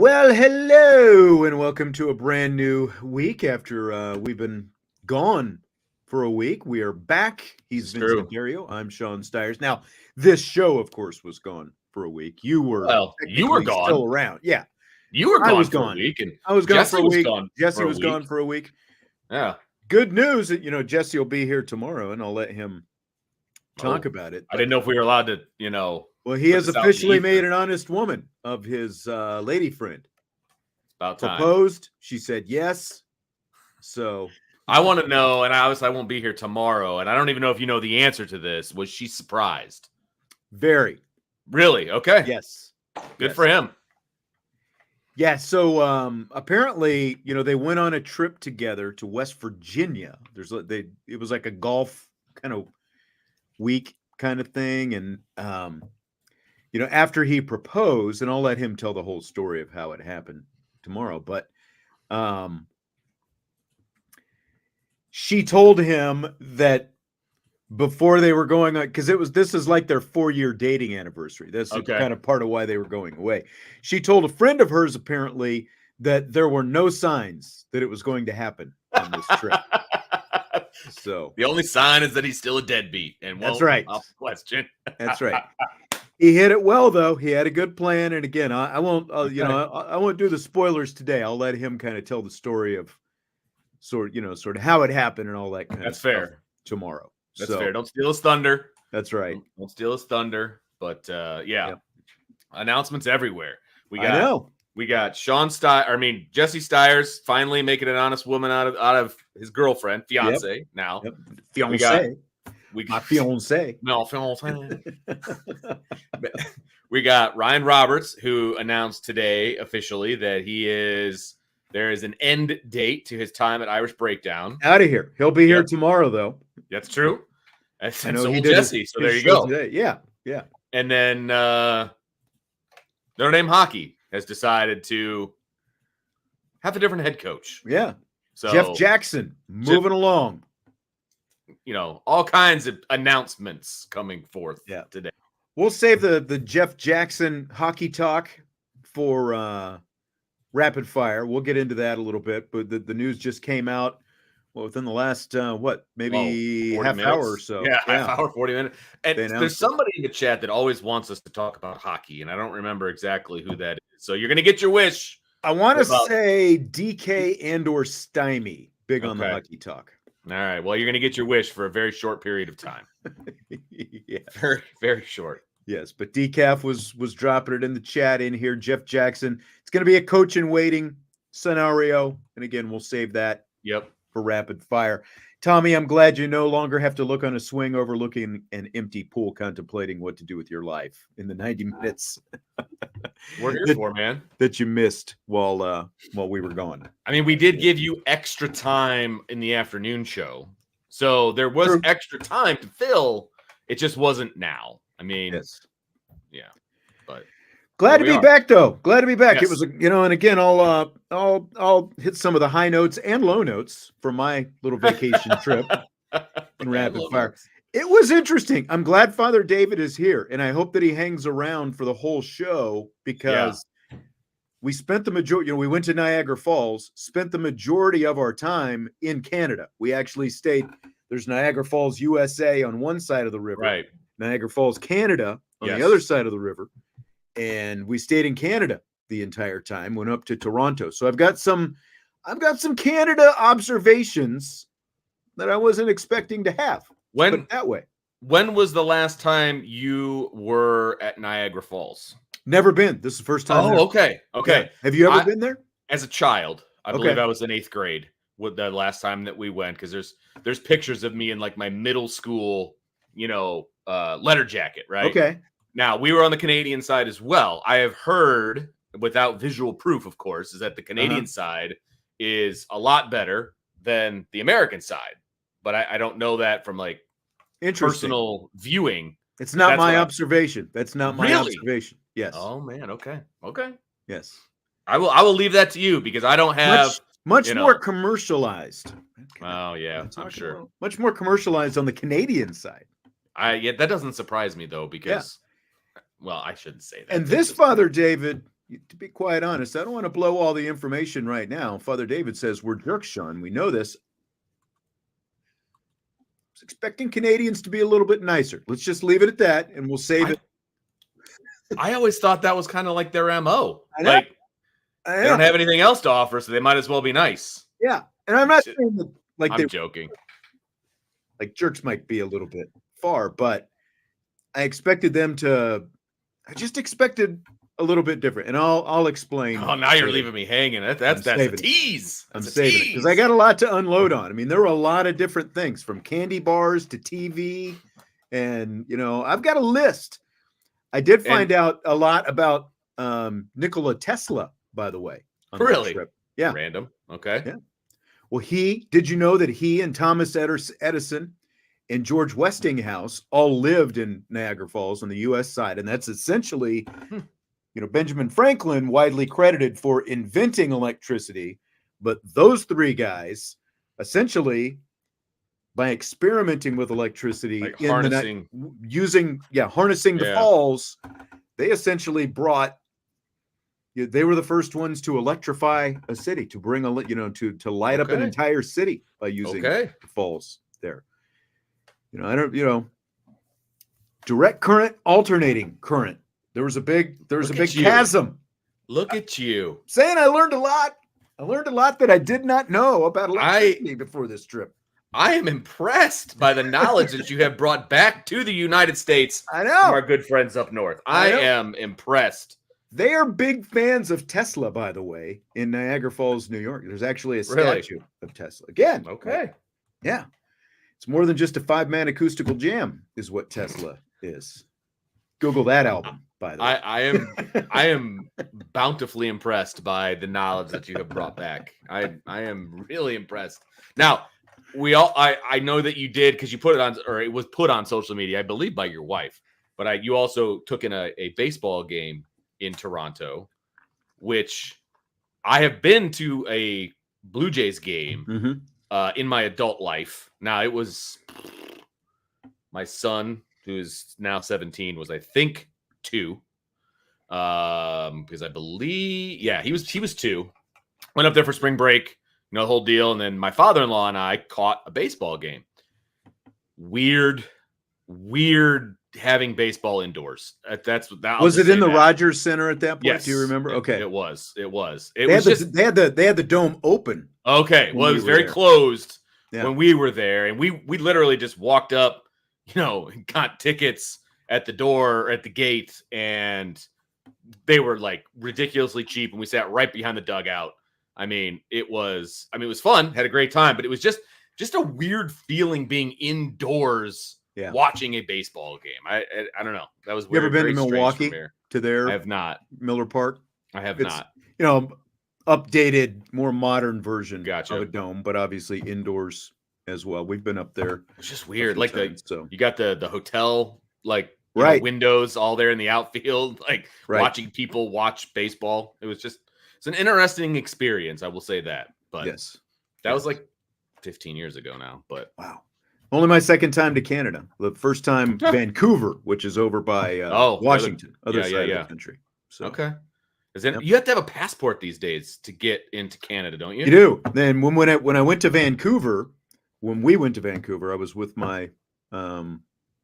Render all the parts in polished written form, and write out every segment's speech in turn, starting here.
Well, hello, and welcome to a brand new week after we've been gone for a week. We are back. He's It's Vince true. DeDario. I'm Sean Stires. Now, this show, of course, was gone for a week. You were Well, you were technically still gone. around. Yeah, You were I gone was for gone. a week, and I was gone for Jesse a was week. gone Jesse for a was week. gone for a week. Yeah. Good news that, Jesse will be here tomorrow, and I'll let him talk Oh, about it. I didn't know if we were allowed to, Well, he put has this out in the officially ether. made an honest woman of his lady friend. About time. Proposed. She said yes. So I want to know, and I won't be here tomorrow, and I don't even know if you know the answer to this. Was she surprised? very. Really? Okay. Yes. Good for him. Yeah. So apparently, they went on a trip together to West Virginia. It was like a golf kind of week kind of thing. And after he proposed, and I'll let him tell the whole story of how it happened tomorrow, but she told him that before they were going on, because this is like their 4-year dating anniversary. That's Okay. kind of part of why they were going away. She told a friend of hers apparently that there were no signs that it was going to happen on this trip. So the only sign is that he's still a deadbeat, and that's right. Question. That's right. He hit it well, though. He had a good plan, and again, I won't. I won't do the spoilers today. I'll let him kind of tell the story of sort of how it happened and all that kind That's of stuff fair. tomorrow. That's fair. Don't steal his thunder. That's right. Don't steal his thunder. But Yep. Announcements everywhere. I know. We got Jesse Stires finally making an honest woman out of his girlfriend, fiance now. Yep. Fiance. My fiance. No, fiance. We got Ryan Roberts, who announced today officially that there is an end date to his time at Irish Breakdown. Out of here. He'll be here tomorrow, though. That's true. I know so he will did Jesse. So there you go. Today. Yeah. And then Notre Dame hockey has decided to have a different head coach. Yeah. So Jeff Jackson moving along. All kinds of announcements coming forth today. We'll save the Jeff Jackson hockey talk for rapid fire. We'll get into that a little bit, but the news just came out within the last maybe half minutes. hour or so. Yeah, half hour, 40 minutes. And there's somebody in the chat that always wants us to talk about hockey, and I don't remember exactly who that is. So you're going to get your wish. I want to say DK and/or Stymie, big on the hockey talk. All right. Well, you're going to get your wish for a very short period of time. Yeah, very, very short. Yes, but Decaf was dropping it in the chat in here. Jeff Jackson. It's going to be a coach in waiting scenario, and again, we'll save that. Yep. For rapid fire. Tommy, I'm glad you no longer have to look on a swing overlooking an empty pool contemplating what to do with your life in the 90 minutes. We're here for, man. That you missed while we were gone. I mean, we did give you extra time in the afternoon show. So there was extra time to fill. It just wasn't now. I mean, yes. Yeah. But glad to be back, though. Glad to be back. Yes. It was, and again, I'll hit some of the high notes and low notes from my little vacation trip in rapid fire. Notes. It was interesting. I'm glad Father David is here, and I hope that he hangs around for the whole show because we spent the majority. We went to Niagara Falls, spent the majority of our time in Canada. We actually stayed. There's Niagara Falls, USA, on one side of the river. Right. Canada Falls, Canada, on the other side of the river. And we stayed in Canada the entire time, went up to Toronto. So I've got some Canada observations that I wasn't expecting to have. Put it that way. When was the last time you were at Niagara Falls? Never been. This is the first time. Oh, okay. Okay. Yeah. Have you ever been there? As a child. I believe I was in 8th grade with the last time that we went, because there's pictures of me in like my middle school, letter jacket, right? Okay. Now, we were on the Canadian side as well. I have heard, without visual proof, of course, is that the Canadian side is a lot better than the American side. But I don't know that from like personal viewing. It's not my observation. That's not my observation. Yes. Oh, man. Okay. Okay. Yes. I will leave that to you because I don't have much more commercialized. Oh, yeah, I'm sure. Much more commercialized on the Canadian side. That doesn't surprise me, though, because, well, I shouldn't say that. And this Father David, to be quite honest, I don't want to blow all the information right now. Father David says we're jerks, Sean. We know this. I was expecting Canadians to be a little bit nicer. Let's just leave it at that, and we'll save it. I always thought that was kind of like their MO. I know. Like, they don't have anything else to offer, so they might as well be nice. Yeah, and I'm not saying that like I'm joking. Like jerks might be a little bit far, but I expected them to. I just expected a little bit different, and I'll explain. Oh, now you're leaving me hanging. That's a tease. I'm saving it because I got a lot to unload on. I mean, there were a lot of different things from candy bars to TV, and I've got a list. I did find out a lot about Nikola Tesla, by the way. Really? Yeah. Random. Okay. Yeah. Well, did you know that he and Thomas Edison and George Westinghouse all lived in Niagara Falls on the U.S. side, and that's essentially, Benjamin Franklin widely credited for inventing electricity, but those three guys essentially, by experimenting with electricity, like harnessing the falls, they essentially brought. They were the first ones to electrify a city, to bring to light up an entire city by using the falls there. Direct current, alternating current. There was a big chasm. Look at you. Saying I learned a lot. I learned a lot that I did not know about electricity before this trip. I am impressed by the knowledge that you have brought back to the United States. I know. From our good friends up north. I am impressed. They are big fans of Tesla, by the way, in Niagara Falls, New York. There's actually a statue of Tesla. Again. Okay. Yeah. It's more than just a 5-man acoustical jam is what Tesla is. Google that album, by the way. I am bountifully impressed by the knowledge that you have brought back. I am really impressed. Now, I know that you did because you put it on, or it was put on social media, I believe by your wife, but you also took in a baseball game in Toronto, which I have been to a Blue Jays game in my adult life. Now, it was my son, who is now 17, was I think 2, because I believe he was 2. Went up there for spring break, the whole deal, and then my father-in-law and I caught a baseball game. Weird having baseball indoors. Was it in the Rogers Center at that point? Yes. Do you remember? Okay. It was. They had the dome open. Okay. Well, it was very closed when we were there. And we literally just walked up, and got tickets at the door, at the gate, and they were like ridiculously cheap. And we sat right behind the dugout. It was fun, had a great time, but it was just a weird feeling being indoors. Yeah. Watching a baseball game. I don't know. That was weird. You ever been to Milwaukee to their I have not. Miller Park? I have not. Updated, more modern version of a dome, but obviously indoors as well. We've been up there. It's just weird. Like you got the hotel, windows all there in the outfield, watching people watch baseball. It's an interesting experience. I will say that. But that was like 15 years ago now. But wow. Only my second time to Canada. The first time Vancouver, which is over by Washington, other side of the country. So okay, you have to have a passport these days to get into Canada, don't you? You do. Then when I went to Vancouver, when we went to Vancouver, I was with my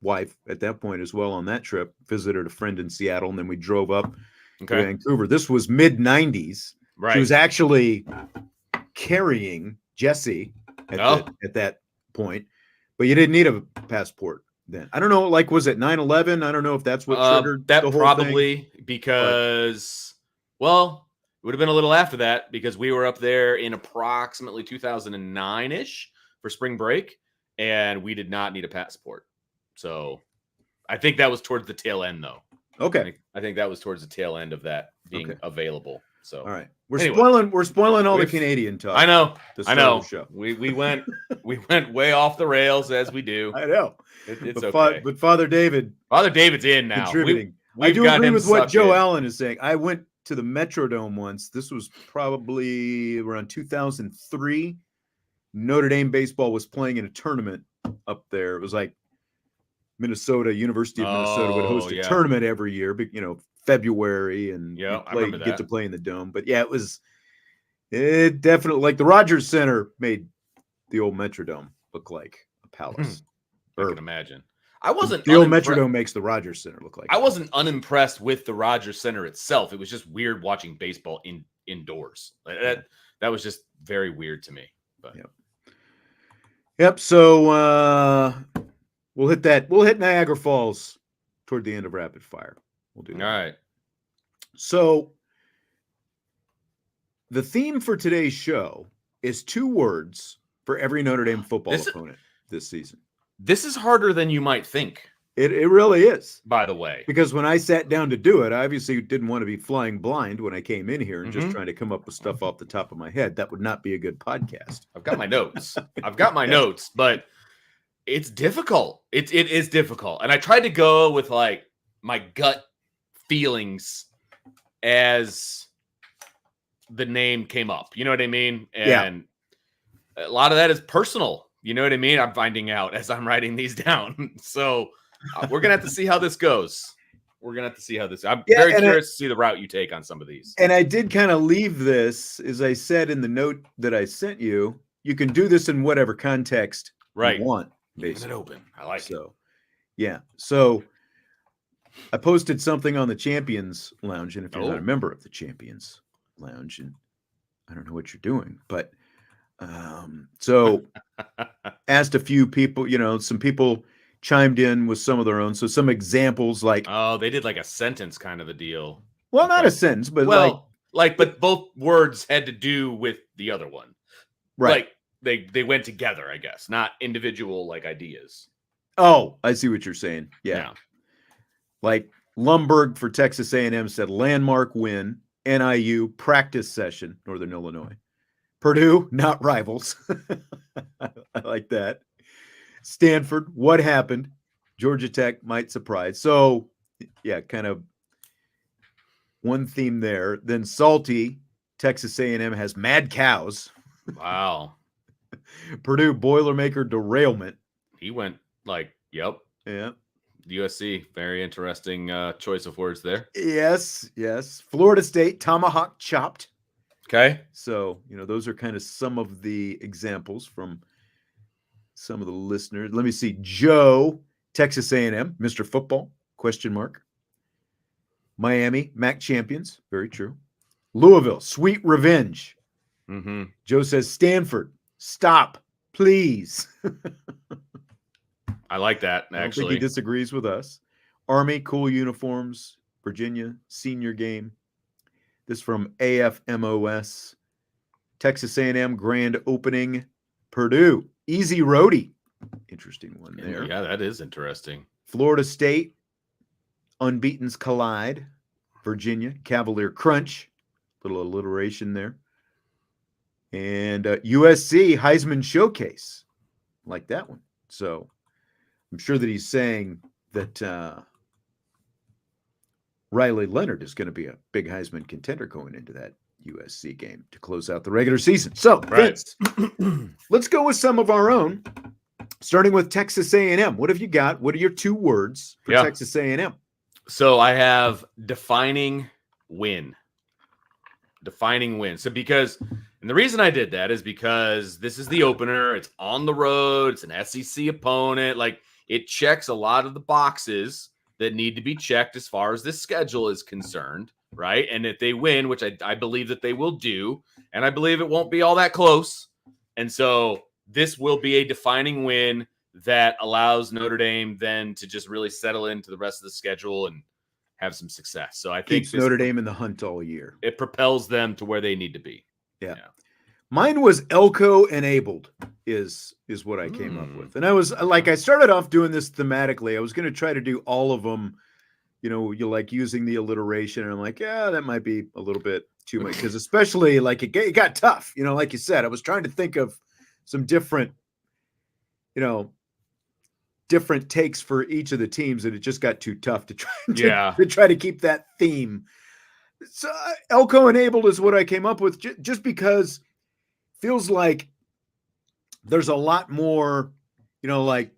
wife at that point as well on that trip. Visited a friend in Seattle, and then we drove up to Vancouver. This was mid-90s. Right. She was actually carrying Jesse at that point. But you didn't need a passport then. I don't know, was it 9/11? I don't know if that's what triggered that the whole probably thing. Because, it would have been a little after that because we were up there in approximately 2009-ish for spring break, and we did not need a passport. So I think that was towards the tail end, though. Okay. I think that was towards the tail end of that being available. So all right, we're spoiling all the Canadian talk. I know. Show. We went way off the rails as we do. I know. It's okay. But Father David's in now. Contributing. I do agree with what Joe Allen is saying. I went to the Metrodome once. This was probably around 2003. Notre Dame baseball was playing in a tournament up there. It was like University of Minnesota would host a tournament every year. But February, and Yeah, I remember get to that. play in the Dome. But yeah, it definitely, like the Rogers Center made the old Metrodome look like a palace. I can imagine. I wasn't The old unimpressed. Metrodome makes the Rogers Center look like I wasn't unimpressed with the Rogers Center itself. It was just weird watching baseball indoors. That was just very weird to me. But Yep. So we'll hit Niagara Falls toward the end of rapid fire. We'll do that. All right. So the theme for today's show is 2 words for every Notre Dame football opponent this season. This is harder than you might think. It really is. By the way. Because when I sat down to do it, I obviously didn't want to be flying blind when I came in here and just trying to come up with stuff off the top of my head. That would not be a good podcast. I've got my notes. But it's difficult. It is difficult. And I tried to go with like my gut feelings as the name came up. You know what I mean? And a lot of that is personal. You know what I mean? I'm finding out as I'm writing these down. So we're going to have to see how this goes. I'm very curious to see the route you take on some of these. And I did kind of leave this, as I said in the note that I sent you. You can do this in whatever context you want. Basically. It open. I like it. Yeah. So I posted something on the Champions Lounge, and if you're not a member of the Champions Lounge, and I don't know what you're doing, but so asked a few people, some people chimed in with some of their own. So some examples like, they did like a sentence kind of a deal. Well, not a sentence, but but both words had to do with the other one. Right. Like they went together, I guess, not individual like ideas. Oh, I see what you're saying. Yeah. Like Lumberg for Texas A&M said landmark win, NIU practice session, Northern Illinois. Purdue, not rivals. I like that. Stanford, what happened? Georgia Tech might surprise. So, yeah, kind of one theme there. Then Salty, Texas A&M has mad cows. Wow. Purdue, Boilermaker derailment. He went like, yep. Yeah. USC, very interesting choice of words there. Yes. Florida State, tomahawk chopped. Okay. So, those are kind of some of the examples from some of the listeners. Let me see. Joe, Texas A&M, Mr. Football, ? Miami, MAC champions. Very true. Louisville, sweet revenge. Mm-hmm. Joe says Stanford, stop, please. I like that, actually. I don't think he disagrees with us. Army, cool uniforms. Virginia, senior game. This from AFMOS. Texas A&M grand opening. Purdue, easy roadie. Interesting one there. Yeah, that is interesting. Florida State, unbeatens collide. Virginia, Cavalier crunch. Little alliteration there. And USC, Heisman showcase. Like that one. So I'm sure that he's saying that Riley Leonard is going to be a big Heisman contender going into that USC game to close out the regular season. So, Vince, let's go with some of our own, starting with Texas A&M. What have you got? What are your 2 words for Texas A&M? So I have defining win. Defining win. So and the reason I did that is because this is the opener. It's on the road. It's an SEC opponent. Like, it checks a lot of the boxes that need to be checked as far as this schedule is concerned, right? And if they win, which I believe that they will do, and I believe it won't be all that close. And so this will be a defining win that allows Notre Dame then to just really settle into the rest of the schedule and have some success. So I think keeps Notre Dame in the hunt all year. It propels them to where they need to be. Yeah. Mine was Elko enabled is what I came up with. And I was like, I started off doing this thematically. I was going to try to do all of them, you like using the alliteration. And I'm like, yeah, that might be a little bit too much. Because especially like it got tough, like you said, I was trying to think of some different, different takes for each of the teams. And it just got too tough to try to keep that theme. So Elko enabled is what I came up with just because feels like there's a lot more, like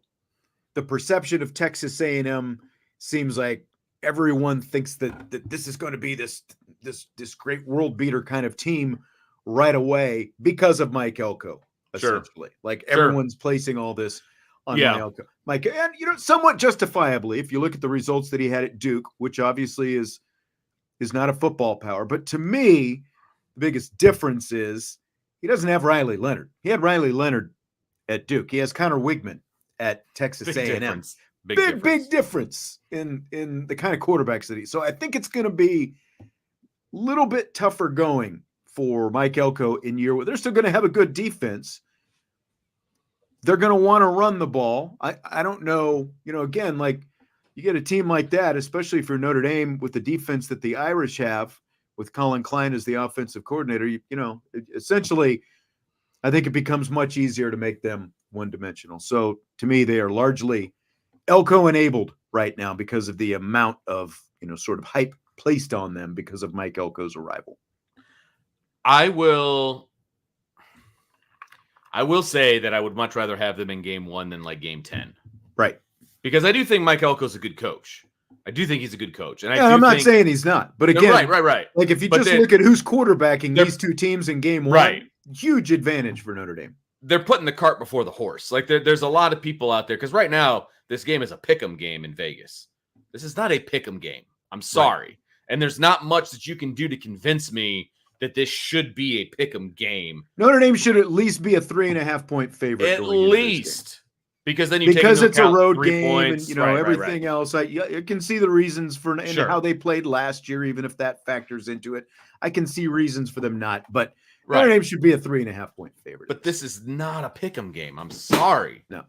the perception of Texas A&M seems like everyone thinks that this is going to be this great world beater kind of team right away because of Mike Elko, essentially. Like everyone's placing all this on Mike, and somewhat justifiably, if you look at the results that he had at Duke, which obviously is not a football power. But to me, the biggest difference is he doesn't have Riley Leonard. He had Riley Leonard at Duke. He has Connor Wigman at Texas A&M. Big difference in the kind of quarterbacks that so I think it's going to be a little bit tougher going for Mike Elko in year where they're still going to have a good defense. They're going to want to run the ball. I don't know, again, like you get a team like that, especially for Notre Dame with the defense that the Irish have with Colin Klein as the offensive coordinator, essentially I think it becomes much easier to make them one-dimensional. So to me, they are largely Elko enabled right now because of the amount of, sort of hype placed on them because of Mike Elko's arrival. I will say that I would much rather have them in game 1 than like game 10. Right. Because I do think Mike Elko's a good coach. I do think he's a good coach. And I'm not saying he's not. But again, right. Like if you just look at who's quarterbacking these two teams in game 1, huge advantage for Notre Dame. They're putting the cart before the horse. Like there's a lot of people out there because right now this game is a pick'em game in Vegas. This is not a pick'em game. I'm sorry. Right. And there's not much that you can do to convince me that this should be a pick'em game. Notre Dame should at least be a 3.5 point favorite. At least. Because then you because take it's a road 3 game points, and everything else. You can see the reasons for and how they played last year, even if that factors into it. I can see reasons for them not, but Notre Dame should be a 3.5 point favorite. But this is not a pick'em game. I'm sorry. No.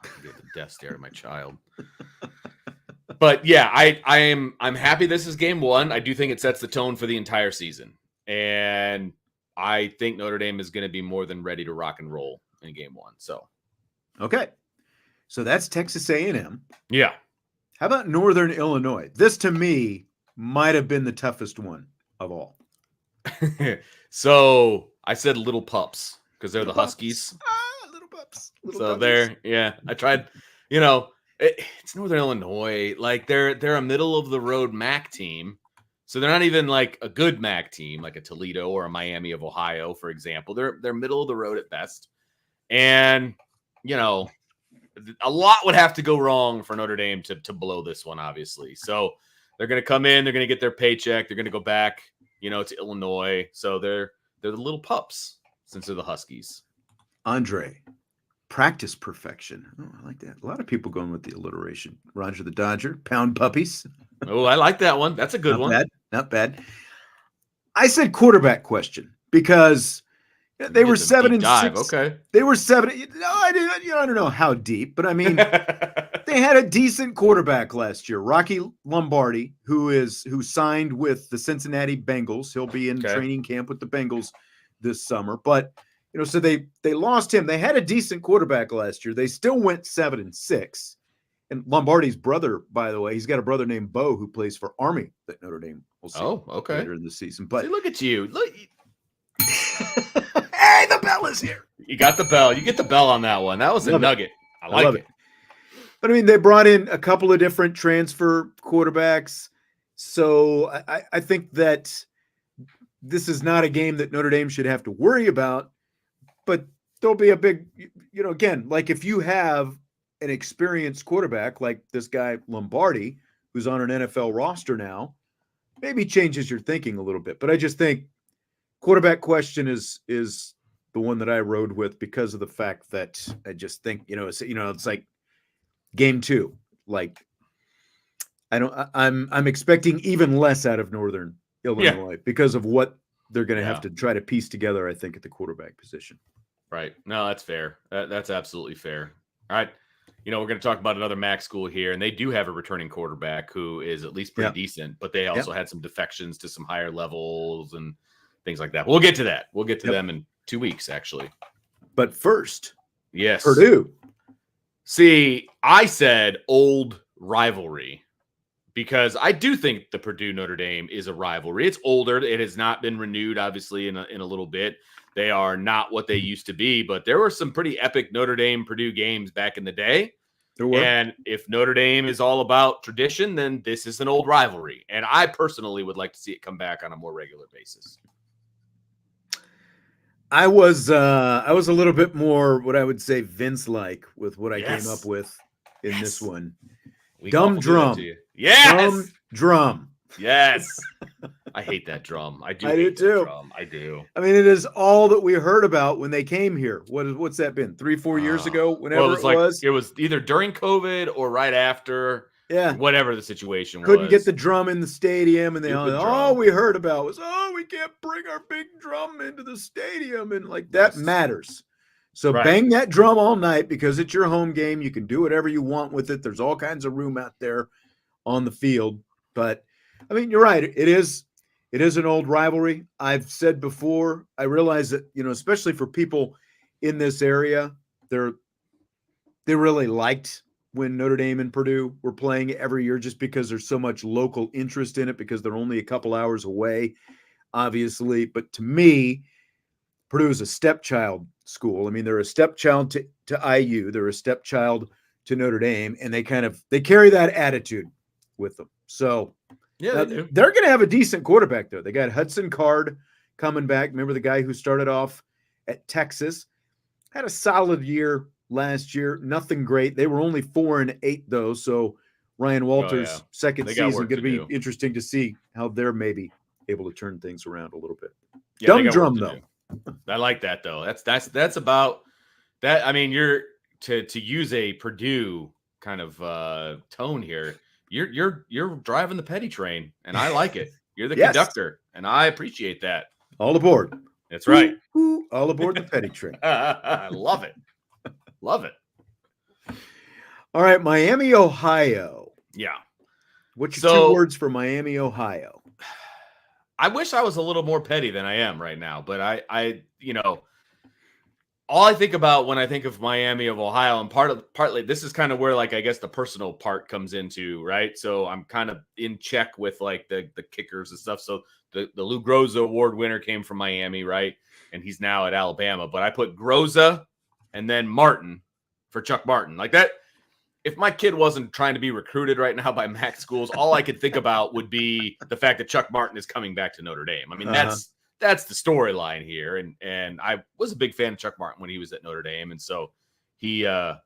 I get the death stare at my child. But yeah, I'm happy this is game 1. I do think it sets the tone for the entire season. And I think Notre Dame is going to be more than ready to rock and roll in game 1. So, okay. So that's Texas A&M. Yeah. How about Northern Illinois? This to me might have been the toughest one of all. So I said little pups because they're the pups. Huskies. Little pups. I tried, it's Northern Illinois. Like they're a middle of the road MAC team. So they're not even like a good MAC team, like a Toledo or a Miami of Ohio, for example. They're middle of the road at best. And, a lot would have to go wrong for Notre Dame to blow this one, obviously. So they're going to come in, they're going to get their paycheck, they're going to go back, to Illinois. So they're the little pups since they're the Huskies. Andre, practice perfection. Oh, I like that. A lot of people going with the alliteration. Roger the Dodger, pound puppies. Oh, I like that one. That's a good one. Not bad. I said quarterback question because they were 7-6. Okay. They were 7. No, I don't know how deep, but I mean, they had a decent quarterback last year. Rocky Lombardi, who signed with the Cincinnati Bengals. He'll be in training camp with the Bengals this summer. But so they lost him. They had a decent quarterback last year. They still went 7-6. And Lombardi's brother, by the way, he's got a brother named Bo who plays for Army that Notre Dame will see later in the season. But see, look at you. Look. Hey, the bell is here. You got the bell. You get the bell on that one. That was a nugget. I like it. But I mean, they brought in a couple of different transfer quarterbacks. So I think that this is not a game that Notre Dame should have to worry about. But there'll be a big, again, like if you have an experienced quarterback like this guy Lombardi, who's on an NFL roster now, maybe changes your thinking a little bit. But I just think quarterback question is the one that I rode with because of the fact that I just think, it's like game 2. Like I'm expecting even less out of Northern Illinois because of what they're going to have to try to piece together, I think, at the quarterback position. Right. No, that's fair. That's absolutely fair. All right. We're going to talk about another MAC school here, and they do have a returning quarterback who is at least pretty decent, but they also had some defections to some higher levels and things like that. We'll get to that. We'll get to them in 2 weeks, actually. But first, yes, Purdue. See, I said old rivalry because I do think the Purdue Notre Dame is a rivalry. It's older. It has not been renewed, obviously, in a little bit. They are not what they used to be, but there were some pretty epic Notre Dame Purdue games back in the day. There were. And if Notre Dame is all about tradition, then this is an old rivalry. And I personally would like to see it come back on a more regular basis. I was a little bit more what I would say Vince-like with what I came up with in this one. Dumb drum. Yes. Drum. Yes. I hate that drum. I do too. Drum. I do. I mean, it is all that we heard about when they came here. What's that been? 3-4 years ago? Whenever it was either during COVID or right after. Yeah. Whatever the situation was. Couldn't get the drum in the stadium, and all we heard about was, we can't bring our big drum into the stadium, and like that matters. So bang that drum all night because it's your home game. You can do whatever you want with it. There's all kinds of room out there on the field. But I mean, you're right. It is an old rivalry. I've said before, I realize that, especially for people in this area, they really liked when Notre Dame and Purdue were playing every year just because there's so much local interest in it because they're only a couple hours away, obviously. But to me, Purdue is a stepchild school. I mean, they're a stepchild to IU. They're a stepchild to Notre Dame, and they carry that attitude with them. So yeah, they're going to have a decent quarterback, though. They got Hudson Card coming back. Remember the guy who started off at Texas? Had a solid year last year. Nothing great. They were only 4-8, though. So Ryan Walters' second season going to be interesting to see how they're maybe able to turn things around a little bit. Yeah, dumb drum, though. I like that, though. That's about that. I mean, you're to use a Purdue kind of tone here. You're driving the petty train, and I like it. You're the conductor, and I appreciate that. All aboard. That's right. All aboard the petty train. I love it. Love it. All right, Miami, Ohio. Yeah. What's your 2 words for Miami, Ohio? I wish I was a little more petty than I am right now, but I all I think about when I think of Miami of Ohio, and partly this is kind of where, like, I guess the personal part comes into, right? So I'm kind of in check with like the kickers and stuff. So the Lou Groza Award winner came from Miami, right? And he's now at Alabama. But I put Groza and then Martin for Chuck Martin. Like that, if my kid wasn't trying to be recruited right now by MAC schools, all I could think about would be the fact that Chuck Martin is coming back to Notre Dame. I mean, that's the storyline here. And I was a big fan of Chuck Martin when he was at Notre Dame. And so he has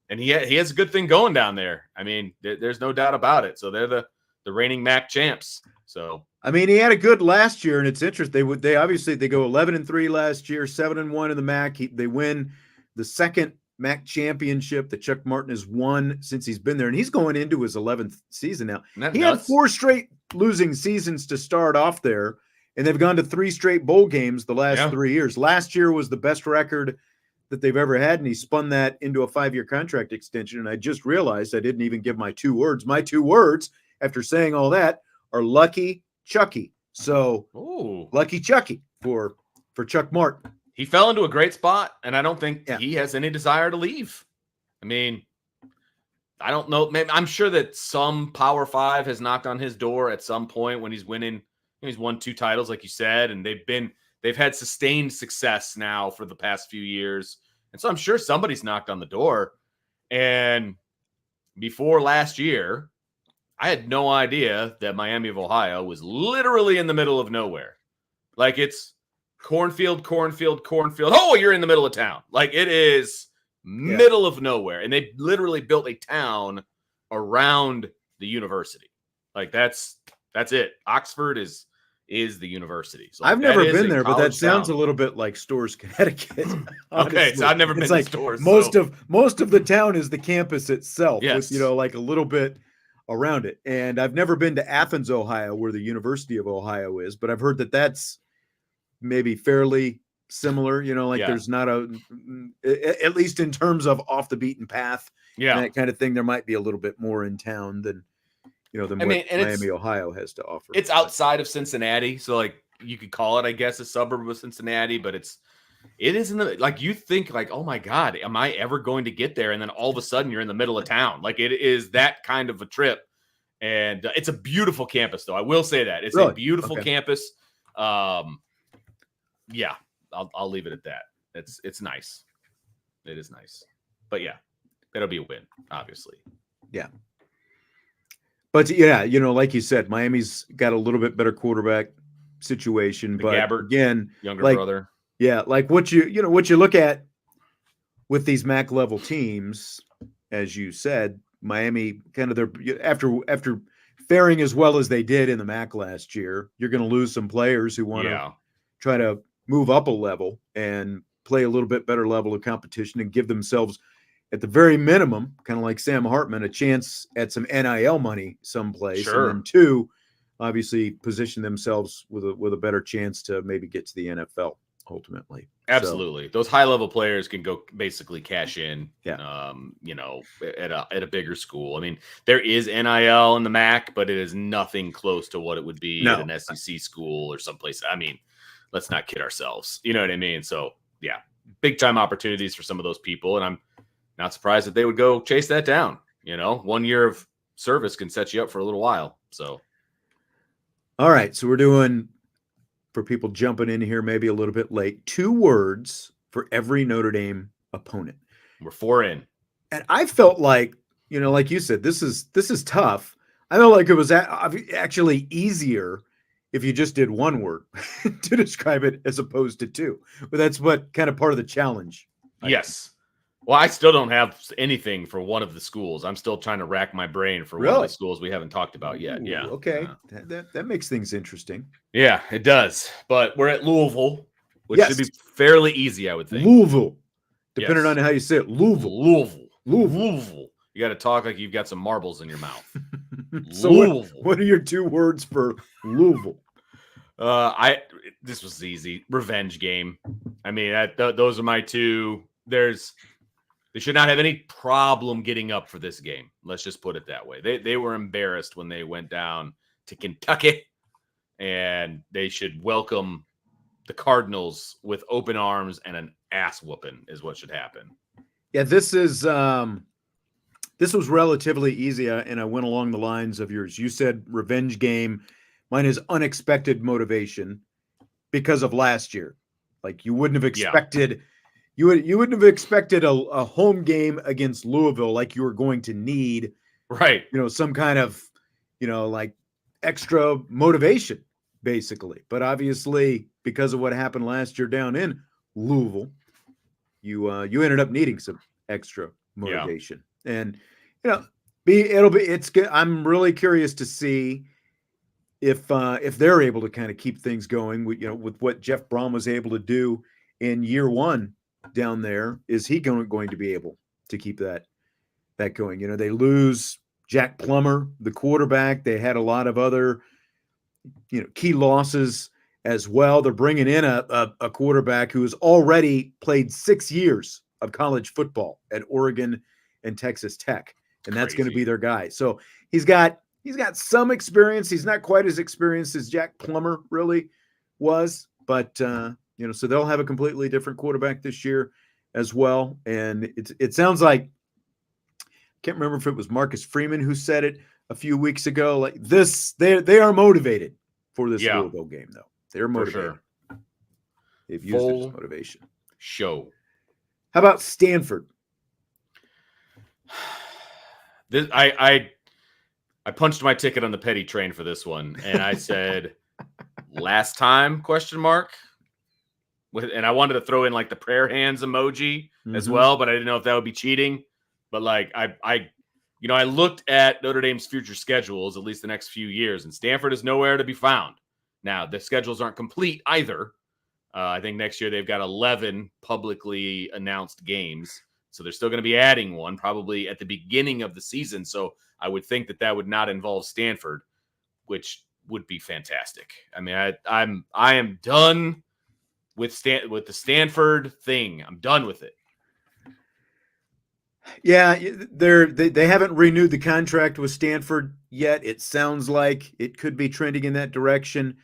a good thing going down there. I mean, there's no doubt about it. So they're the reigning MAC champs. So, I mean, he had a good last year, and it's interesting. They obviously go 11-3 last year, 7-1 in the MAC. They win the second MAC championship that Chuck Martin has won since he's been there, and he's going into his 11th season now. He had 4 straight losing seasons to start off there, and they've gone to 3 straight bowl games the last 3 years. Last year was the best record that they've ever had, and he spun that into a 5-year contract extension. And I just realized I didn't even give my 2 words. My 2 words, after saying all that, are Lucky Chucky. So Lucky Chucky for Chuck Martin. He fell into a great spot, and I don't think he has any desire to leave. I mean, I don't know. I'm sure that some Power 5 has knocked on his door at some point when he's winning. He's won 2 titles, like you said, and they've had sustained success now for the past few years. And so I'm sure somebody's knocked on the door. And before last year, I had no idea that Miami of Ohio was literally in the middle of nowhere. Like, it's cornfield. Oh, you're in the middle of town. Like, it is middle of nowhere. And they literally built a town around the university. Like, that's it. Oxford is the university. So I've never been there, but that sounds a little bit like Storrs, Connecticut. Okay, so I've never been to Storrs. Most of the town is the campus itself, with like a little bit around it. And I've never been to Athens, Ohio, where the University of Ohio is, but I've heard that that's maybe fairly similar. There's not at least in terms of off the beaten path, and that kind of thing. There might be a little bit more in town than what Miami, Ohio has to offer. It's outside of Cincinnati, so like you could call it, I guess, a suburb of Cincinnati, but it isn't like you think like, oh my God, am I ever going to get there? And then all of a sudden you're in the middle of town. Like, it is that kind of a trip. And it's a beautiful campus, though. I will say that it's a beautiful campus. I'll leave it at that. It's nice. It is nice, but it'll be a win, obviously. Yeah. But yeah, like you said, Miami's got a little bit better quarterback situation. But Gabbert, again, younger like, brother. Yeah, like what you look at with these MAC level teams, as you said, Miami kind of their after faring as well as they did in the MAC last year, you're going to lose some players who want to try to move up a level and play a little bit better level of competition and give themselves, at the very minimum, kind of like Sam Hartman, a chance at some NIL money someplace. Sure. And then two, obviously position themselves with a better chance to maybe get to the NFL ultimately. Absolutely. Those high level players can go basically cash in, at a bigger school. I mean, there is NIL in the MAC, but it is nothing close to what it would be at an SEC school or someplace. I mean, let's not kid ourselves. You know what I mean? So yeah, big time opportunities for some of those people. And I'm not surprised that they would go chase that down. 1 year of service can set you up for a little while. So. All right. So we're doing, for people jumping in here maybe a little bit late, 2 words for every Notre Dame opponent. We're 4 in. And I felt like, like you said, this is tough. I felt like it was actually easier if you just did 1 word to describe it as opposed to 2. But that's what kind of part of the challenge. Yes. Well, I still don't have anything for one of the schools. I'm still trying to rack my brain for one of the schools we haven't talked about yet. Yeah. Okay. That makes things interesting. Yeah, it does. But we're at Louisville, which should be fairly easy, I would think. Louisville. Depending on how you say it. Louisville. You got to talk like you've got some marbles in your mouth. So what are your 2 words for Louisville? This was easy. Revenge game. I mean, those are my 2. They should not have any problem getting up for this game. Let's just put it that way. They were embarrassed when they went down to Kentucky, and they should welcome the Cardinals with open arms and an ass whooping is what should happen. Yeah, this was relatively easy, and I went along the lines of yours. You said revenge game. Mine is unexpected motivation because of last year. Like you wouldn't have expected. Yeah. You wouldn't have expected a home game against Louisville like you were going to need, right? Some kind of, like extra motivation, basically. But obviously, because of what happened last year down in Louisville, you ended up needing some extra motivation. Yeah. And I'm really curious to see if they're able to kind of keep things going with what Jeff Brom was able to do in year 1 down there. Is he going to be able to keep that going? They lose Jack Plummer, the quarterback. They had a lot of other key losses as well. They're bringing in a quarterback who has already played 6 years of college football at Oregon and Texas Tech, and that's going to be their guy. So he's got some experience. He's not quite as experienced as Jack Plummer really was, but so they'll have a completely different quarterback this year as well. And it sounds like, I can't remember if it was Marcus Freeman who said it a few weeks ago. Like this, they are motivated for this Louisville game, though. They're motivated. For sure. They've used it as motivation. Show. How about Stanford? I punched my ticket on the petty train for this one, and I said, "Last time?" ? And I wanted to throw in like the prayer hands emoji as well, but I didn't know if that would be cheating. But like I looked at Notre Dame's future schedules, at least the next few years, and Stanford is nowhere to be found. Now the schedules aren't complete either. I think next year they've got 11 publicly announced games, so they're still going to be adding one probably at the beginning of the season. So I would think that would not involve Stanford, which would be fantastic. I mean, I am done with the Stanford thing. I'm done with it. Yeah, they haven't renewed the contract with Stanford yet. It sounds like it could be trending in that direction.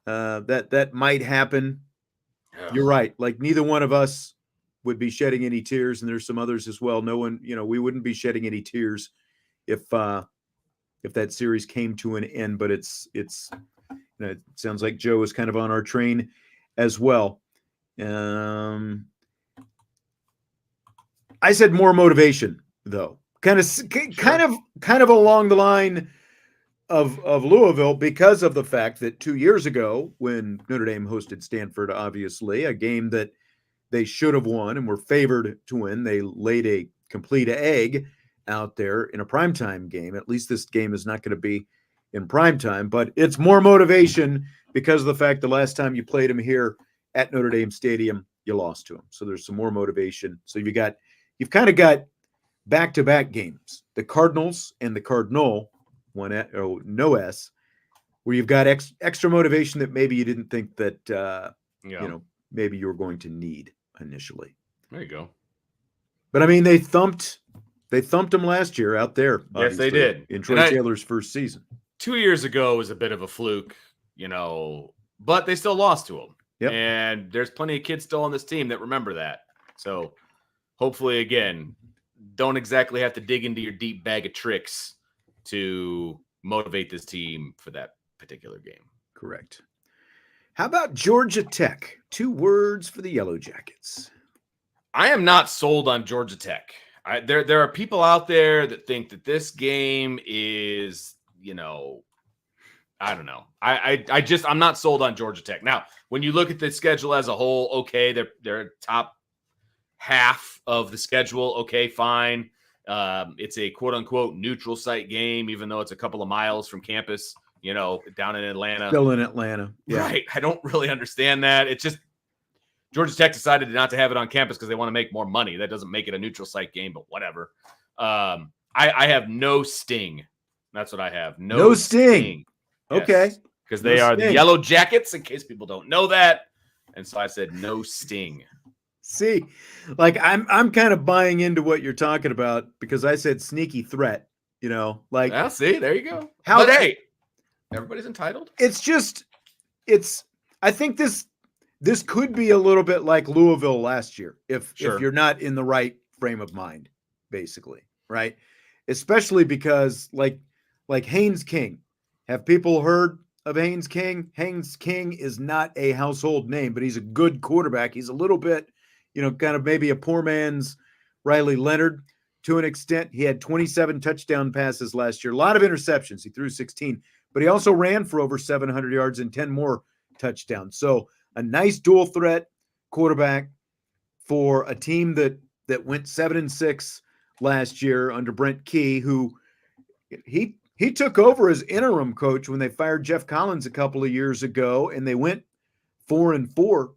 That might happen. Ugh. You're right. Like neither one of us would be shedding any tears, and there's some others as well. No one, we wouldn't be shedding any tears if that series came to an end. But it sounds like Joe is kind of on our train as well. I said more motivation though. Kind of along the line of Louisville, because of the fact that 2 years ago, when Notre Dame hosted Stanford, obviously a game that they should have won and were favored to win, they laid a complete egg out there in a primetime game. At least this game is not going to be in primetime, but it's more motivation because of the fact the last time you played them here at Notre Dame Stadium, you lost to them. So there's some more motivation. So you've kind of got back-to-back games, the Cardinals and the Cardinal, no S, where you've got extra motivation that maybe you didn't think that maybe you were going to need initially. There you go. But I mean, they thumped them last year out there. Yes, they did. In Troy Taylor's first season. 2 years ago was a bit of a fluke, but they still lost to them. Yep. And there's plenty of kids still on this team that remember that. So hopefully, again, don't exactly have to dig into your deep bag of tricks to motivate this team for that particular game. Correct. How about Georgia Tech? 2 words for the Yellow Jackets. I am not sold on Georgia Tech. There are people out there that think that this game is, I don't know. I'm not sold on Georgia Tech. Now, when you look at the schedule as a whole, okay, they're top half of the schedule. Okay, fine. It's a quote unquote neutral site game, even though it's a couple of miles from campus, down in Atlanta. Still in Atlanta. Yeah. Right. I don't really understand that. It's just Georgia Tech decided not to have it on campus because they want to make more money. That doesn't make it a neutral site game, but whatever. I have no sting. That's what I have. No sting. Okay. Because they are the Yellow Jackets, in case people don't know that. And so I said no sting. See, I'm kind of buying into what you're talking about because I said sneaky threat, Well, see, there you go. But hey, everybody's entitled. I think this could be a little bit like Louisville last year if you're not in the right frame of mind, basically, right? Especially because like Haynes King. Have people heard of Haynes King? Haynes King is not a household name, but he's a good quarterback. He's a little bit, kind of maybe a poor man's Riley Leonard to an extent. He had 27 touchdown passes last year, a lot of interceptions. He threw 16, but he also ran for over 700 yards and 10 more touchdowns. So a nice dual threat quarterback for a team that went 7-6 last year under Brent Key, who he took over as interim coach when they fired Jeff Collins a couple of years ago, and they went 4-4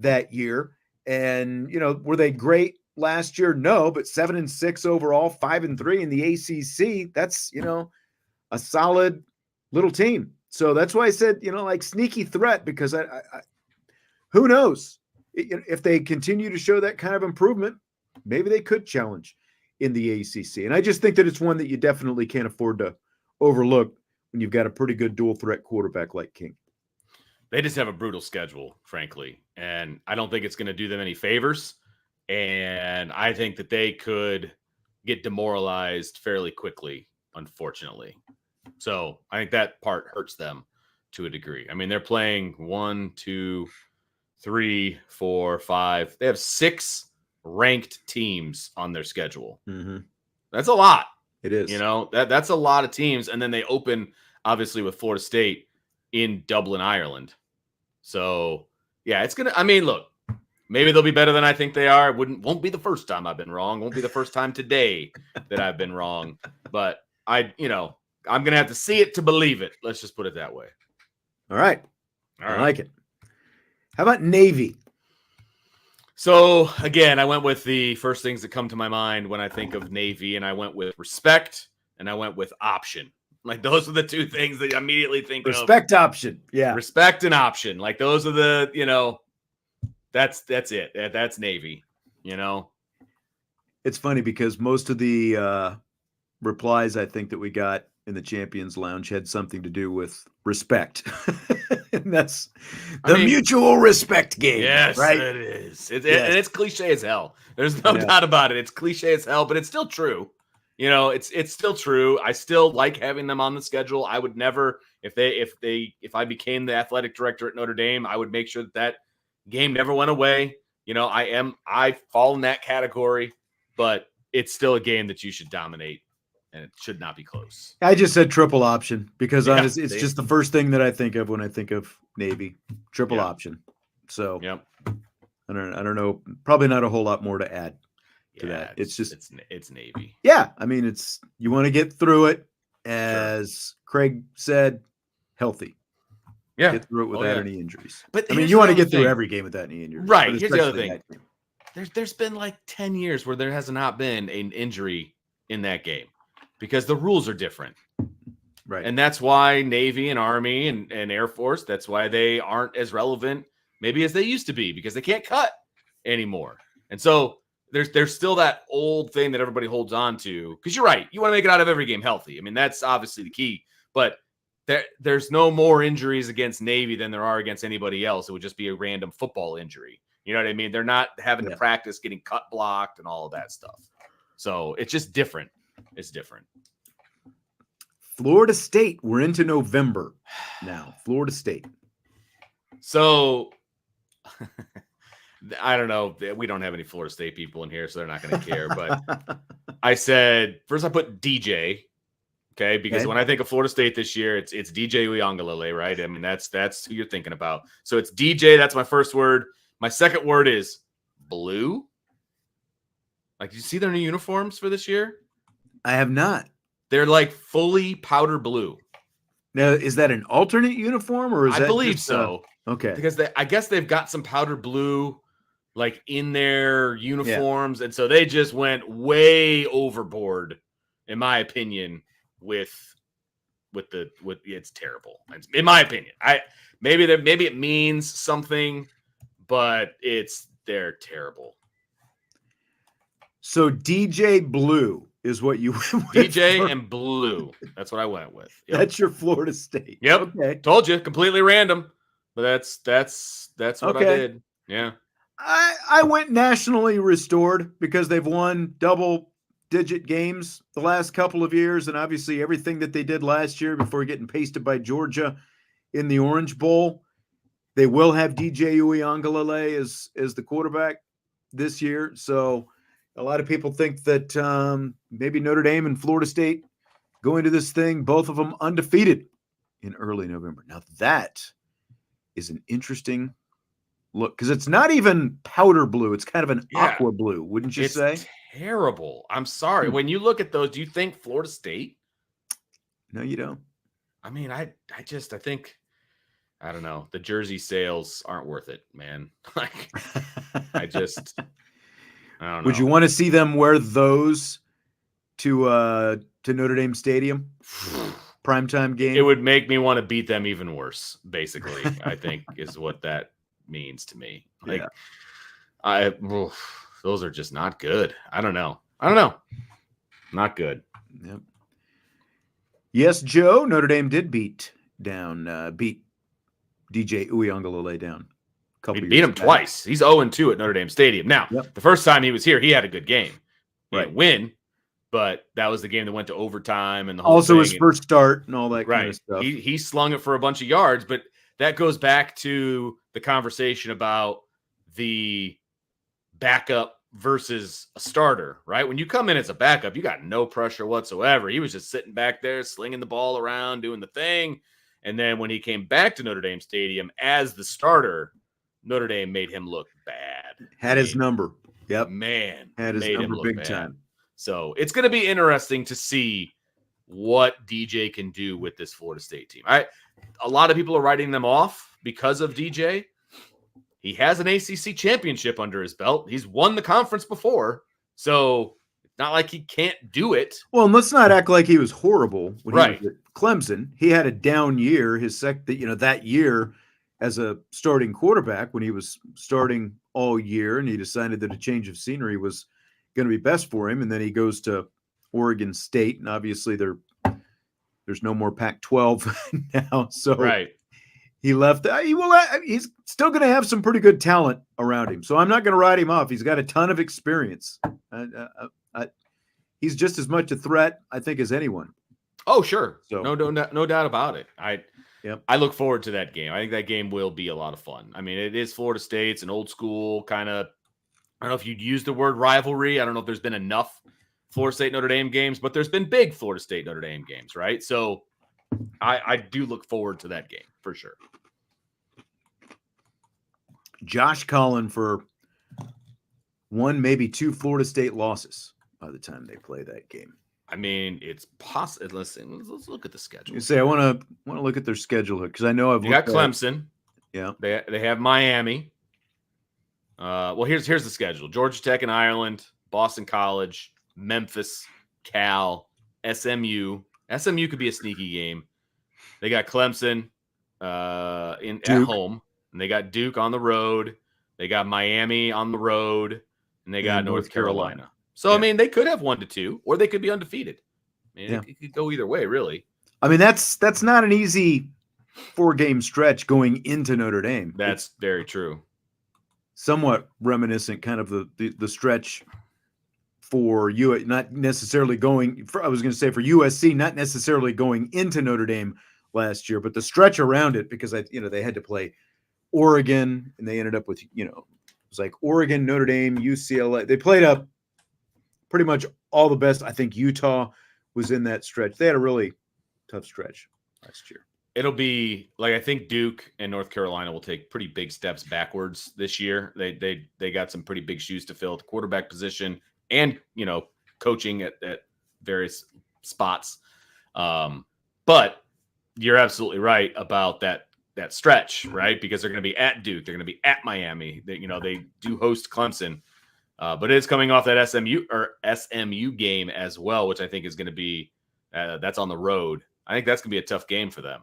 that year. And, were they great last year? No, but 7-6 overall, 5-3 in the ACC. That's, a solid little team. So that's why I said, sneaky threat, because I who knows if they continue to show that kind of improvement, maybe they could challenge in the ACC. And I just think that it's one that you definitely can't afford to overlook when you've got a pretty good dual threat quarterback like King. They just have a brutal schedule, frankly, and I don't think it's going to do them any favors. And I think that they could get demoralized fairly quickly, unfortunately. So I think that part hurts them to a degree. I mean, they're playing 1, 2, 3, 4, 5. They have 6 ranked teams on their schedule. Mm-hmm. That's a lot. It is. That's a lot of teams. And then they open, obviously, with Florida State in Dublin, Ireland. So, yeah, it's going to – look, maybe they'll be better than I think they are. Won't be the first time I've been wrong. Won't be the first time today that I've been wrong. But, I'm going to have to see it to believe it. Let's just put it that way. All right. I like it. How about Navy? So, again, I went with the first things that come to my mind when I think of Navy, and I went with respect, and I went with option. Like, those are the 2 things that I immediately think of. Respect, option. Yeah. Respect and option. Like, those are the, that's it. That's Navy, It's funny because most of the replies I think that we got in the Champions Lounge had something to do with respect. And that's the mutual respect game. Yes, right? It is. And it's cliche as hell. There's no doubt about it. It's cliche as hell, but it's still true. It's still true. I still like having them on the schedule. I would never, if I became the athletic director at Notre Dame, I would make sure that game never went away. I fall in that category, but it's still a game that you should dominate, and it should not be close. I just said triple option because Yeah, honestly, it's just the first thing that I think of when I think of Navy. Triple option. So I don't know. Probably not a whole lot more to add to that. It's just it's Navy. Yeah, I mean, it's you want to get through it, as Craig said, healthy. Yeah, get through it without any injuries. But I mean, you want to get through every game without any injuries, right? Here's the other thing. There's been like 10 years where there has not been an injury in that game because the rules are different. Right. And that's why Navy and Army and Air Force, that's why they aren't as relevant maybe as they used to be because they can't cut anymore. And so there's still that old thing that everybody holds on to because you're right. You want to make it out of every game healthy. I mean, that's obviously the key. But there's no more injuries against Navy than there are against anybody else. It would just be a random football injury. You know what I mean? They're not having to practice getting cut blocked and all of that stuff. So it's just different. It's different. Florida State. We're into November now. Florida State. So I don't know. We don't have any Florida State people in here, so they're not going to care. But I said, first I put DJ. Okay, because when I think of Florida State this year, it's DJ Uiagalelei, right? I mean, that's who you're thinking about. So it's DJ. That's my first word. My second word is blue. Like, you see their new uniforms for this year? I have not. They're like fully powder blue. Now, is that an alternate uniform or is I that believe just, so. Okay. Because I guess they've got some powder blue like in their uniforms. And so they just went way overboard, in my opinion, with it's terrible. In my opinion. Maybe it means something, but they're terrible. So DJ Blue is what you went with. DJ and Blue. That's what I went with. Yep. That's your Florida State. Yep. Okay. Told you, completely random. But that's what I did. Yeah. I went nationally restored because they've won double-digit games the last couple of years, and obviously everything that they did last year before getting pasted by Georgia in the Orange Bowl. They will have DJ Uiagalelei as the quarterback this year. So a lot of people think that maybe Notre Dame and Florida State go into this thing, both of them undefeated in early November. Now that is an interesting look because it's not even powder blue. It's kind of an aqua blue, wouldn't you say? It's terrible. I'm sorry. When you look at those, do you think Florida State? No, you don't. I mean, I think, I don't know. The jersey sales aren't worth it, man. Like, I don't know. Would you want to see them wear those to Notre Dame Stadium? Primetime game? It would make me want to beat them even worse, basically, I think is what that means to me. Like, those are just not good. I don't know. Not good. Yep. Yes, Joe, Notre Dame did beat DJ Uiagalelei down. He beat him twice. He's 0-2 at Notre Dame Stadium. Now, the first time he was here, he had a good game. He didn't win, but that was the game that went to overtime and the whole also thing. His first start and all that kind of stuff. He slung it for a bunch of yards, but that goes back to the conversation about the backup versus a starter, right? When you come in as a backup, you got no pressure whatsoever. He was just sitting back there, slinging the ball around, doing the thing. And then when he came back to Notre Dame Stadium as the starter, Notre Dame made him look bad. Had his number. Yep. Man. Had his number big time. So it's going to be interesting to see what DJ can do with this Florida State team. A lot of people are writing them off because of DJ. He has an ACC championship under his belt. He's won the conference before. So it's not like he can't do it. Well, and let's not act like he was horrible when he was at Clemson. He had a down year. That year as a starting quarterback when he was starting all year, and he decided that a change of scenery was going to be best for him. And then he goes to Oregon State, and obviously there's no more Pac-12 now. So he left. He's still going to have some pretty good talent around him. So I'm not going to write him off. He's got a ton of experience. He's just as much a threat, I think, as anyone. Oh, sure. So no doubt about it. I look forward to that game. I think that game will be a lot of fun. I mean, it is Florida State. It's an old school kind of I don't know if you'd use the word rivalry. I don't know if there's been enough Florida State Notre Dame games, but there's been big Florida State Notre Dame games, right? So I do look forward to that game for sure. Josh Collin for one, maybe two Florida State losses by the time they play that game. I mean, it's possible. Let's look at the schedule. You say I want to look at their schedule because I know I've got Clemson. Yeah, they have Miami. Well, here's the schedule: Georgia Tech and Ireland, Boston College, Memphis, Cal, SMU. SMU could be a sneaky game. They got Clemson at home, and they got Duke on the road. They got Miami on the road, and they got North Carolina. So, yeah. I mean, they could have 1-2, or they could be undefeated. I mean, it could go either way, really. I mean, that's not an easy 4-game stretch going into Notre Dame. That's very true. Somewhat reminiscent, kind of the stretch for you, not necessarily going. I was going to say for USC, not necessarily going into Notre Dame last year, but the stretch around it because they had to play Oregon, and they ended up with it was like Oregon, Notre Dame, UCLA. They played up pretty much all the best. I think Utah was in that stretch. They had a really tough stretch last year. It'll be like, I think Duke and North Carolina will take pretty big steps backwards this year. They got some pretty big shoes to fill at the quarterback position and, coaching at various spots. But you're absolutely right about that stretch, right? Because they're going to be at Duke. They're going to be at Miami. They do host Clemson. But it's coming off that SMU game as well, which I think is going to be that's on the road. I think that's going to be a tough game for them.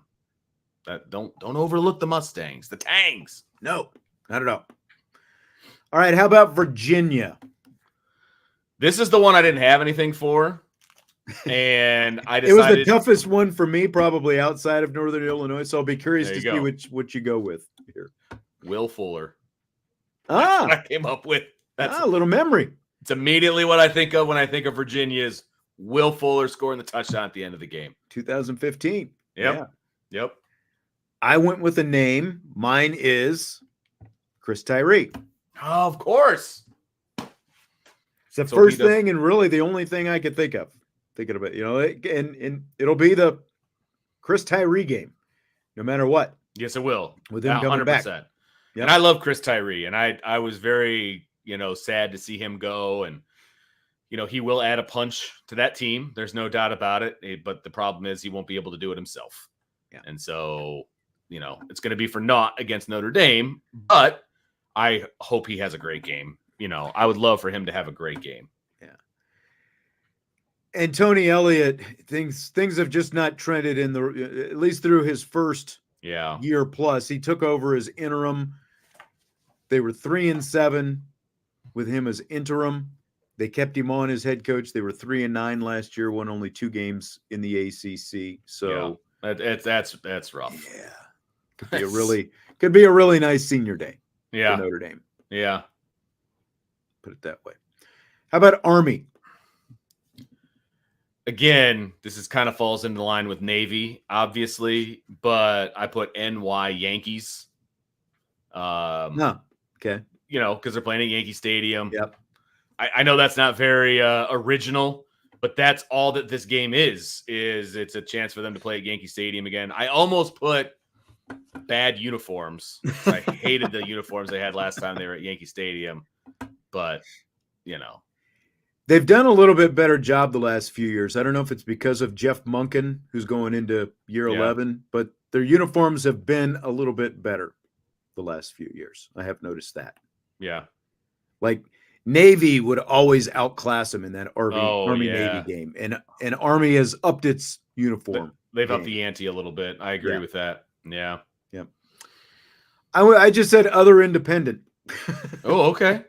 Don't overlook the Mustangs, the Tangs. No, not at all. All right, how about Virginia? This is the one I didn't have anything for, and I decided it was the toughest one for me, probably outside of Northern Illinois. So I'll be curious to see what you go with here. Will Fuller. That's what I came up with. That's a little memory. It's immediately what I think of when I think of Virginia is Will Fuller scoring the touchdown at the end of the game. 2015. Yep. I went with a name. Mine is Chris Tyree. Oh, of course. It's the first thing and really the only thing I could think of. Thinking about and it'll be the Chris Tyree game, no matter what. Yes, it will. With him coming 100%. Back. Yep. And I love Chris Tyree, and I was very sad to see him go, and he will add a punch to that team. There's no doubt about it. But the problem is he won't be able to do it himself. Yeah. And so it's going to be for naught against Notre Dame. But I hope he has a great game. I would love for him to have a great game. Yeah. And Tony Elliott, things have just not trended at least through his first year plus. He took over as interim. They were 3-7 with him as interim. They kept him on as head coach. They were 3-9 last year, won only 2 games in the ACC. So that's rough. Yeah. Could be a really nice senior day for Notre Dame. Yeah. Put it that way. How about Army? Again, this is kind of falls into line with Navy, obviously, but I put NY Yankees. No. Okay. Because they're playing at Yankee Stadium. Yep. I know that's not very original, but that's all that this game is it's a chance for them to play at Yankee Stadium again. I almost put bad uniforms. I hated the uniforms they had last time they were at Yankee Stadium, but they've done a little bit better job the last few years. I don't know if it's because of Jeff Monken, who's going into year 11, but their uniforms have been a little bit better the last few years. I have noticed that. Yeah. Like Navy would always outclass them in that Army-Navy game. And Army has upped its uniform. They've upped the ante a little bit. I agree with that. Yeah. Yep. I just said other independent. Oh, okay.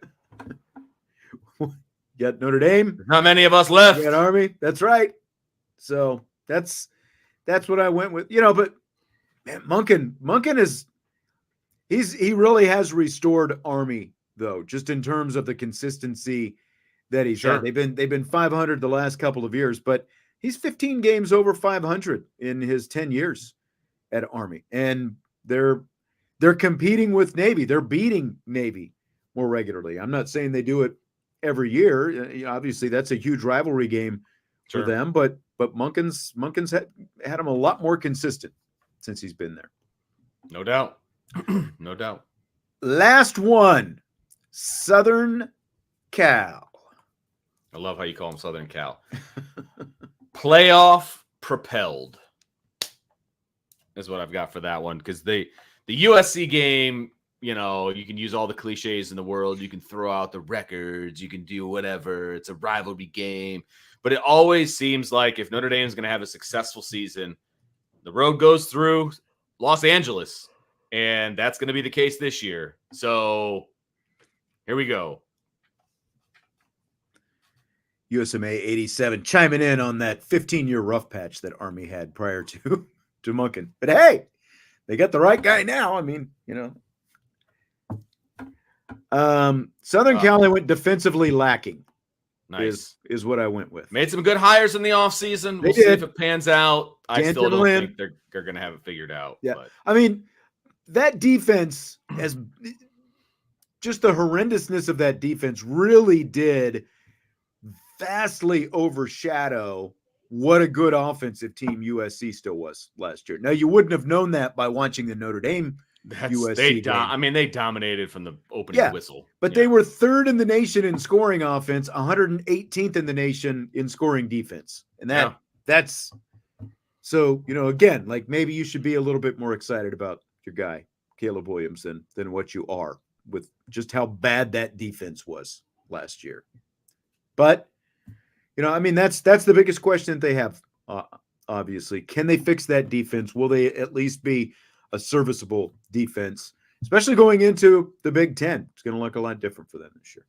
You got Notre Dame. There's not many of us left. You got Army. That's right. So that's what I went with. But man, Monken is he really has restored Army though, just in terms of the consistency that he's had. They've been 500 the last couple of years, but he's 15 games over 500 in his 10 years at Army. And they're competing with Navy. They're beating Navy more regularly. I'm not saying they do it every year. Obviously, that's a huge rivalry game for them, but Monken's had him a lot more consistent since he's been there. No doubt. No doubt. Last one, Southern Cal. I love how you call him Southern Cal. Playoff propelled is what I've got for that one, because the USC game, you can use all the cliches in the world. You can throw out the records. You can do whatever. It's a rivalry game. But it always seems like if Notre Dame is going to have a successful season, the road goes through Los Angeles. And that's going to be the case this year. So here we go. USMA 87 chiming in on that 15-year rough patch that Army had prior to Monken. But hey, they got the right guy now. I mean, Southern Cal went defensively lacking. Nice is what I went with. Made some good hires in the offseason. We'll see if it pans out. I still don't think they're going to have it figured out. Yeah, but. I mean, that defense, as just the horrendousness of that defense, really did vastly overshadow what a good offensive team USC still was last year. Now, you wouldn't have known that by watching the Notre Dame USC game. They dominated from the opening whistle. But they were third in the nation in scoring offense, 118th in the nation in scoring defense. And that's so, again, like maybe you should be a little bit more excited about your guy, Caleb Williams, than what you are with just how bad that defense was last year. But, that's the biggest question that they have, obviously. Can they fix that defense? Will they at least be a serviceable defense, especially going into the Big Ten? It's going to look a lot different for them this year.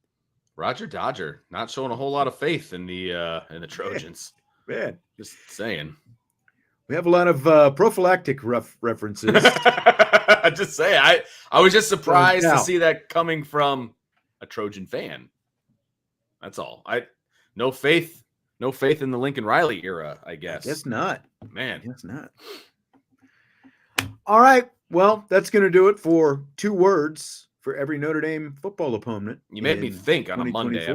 Roger Dodger not showing a whole lot of faith in the Trojans. Man, just saying. We have a lot of prophylactic references. Just say I was just surprised to see that coming from a Trojan fan. That's all. No faith in the Lincoln Riley era, I guess. I guess not. Man. I guess not. All right. Well, that's going to do it for 2 words for every Notre Dame football opponent. You made me think on a Monday.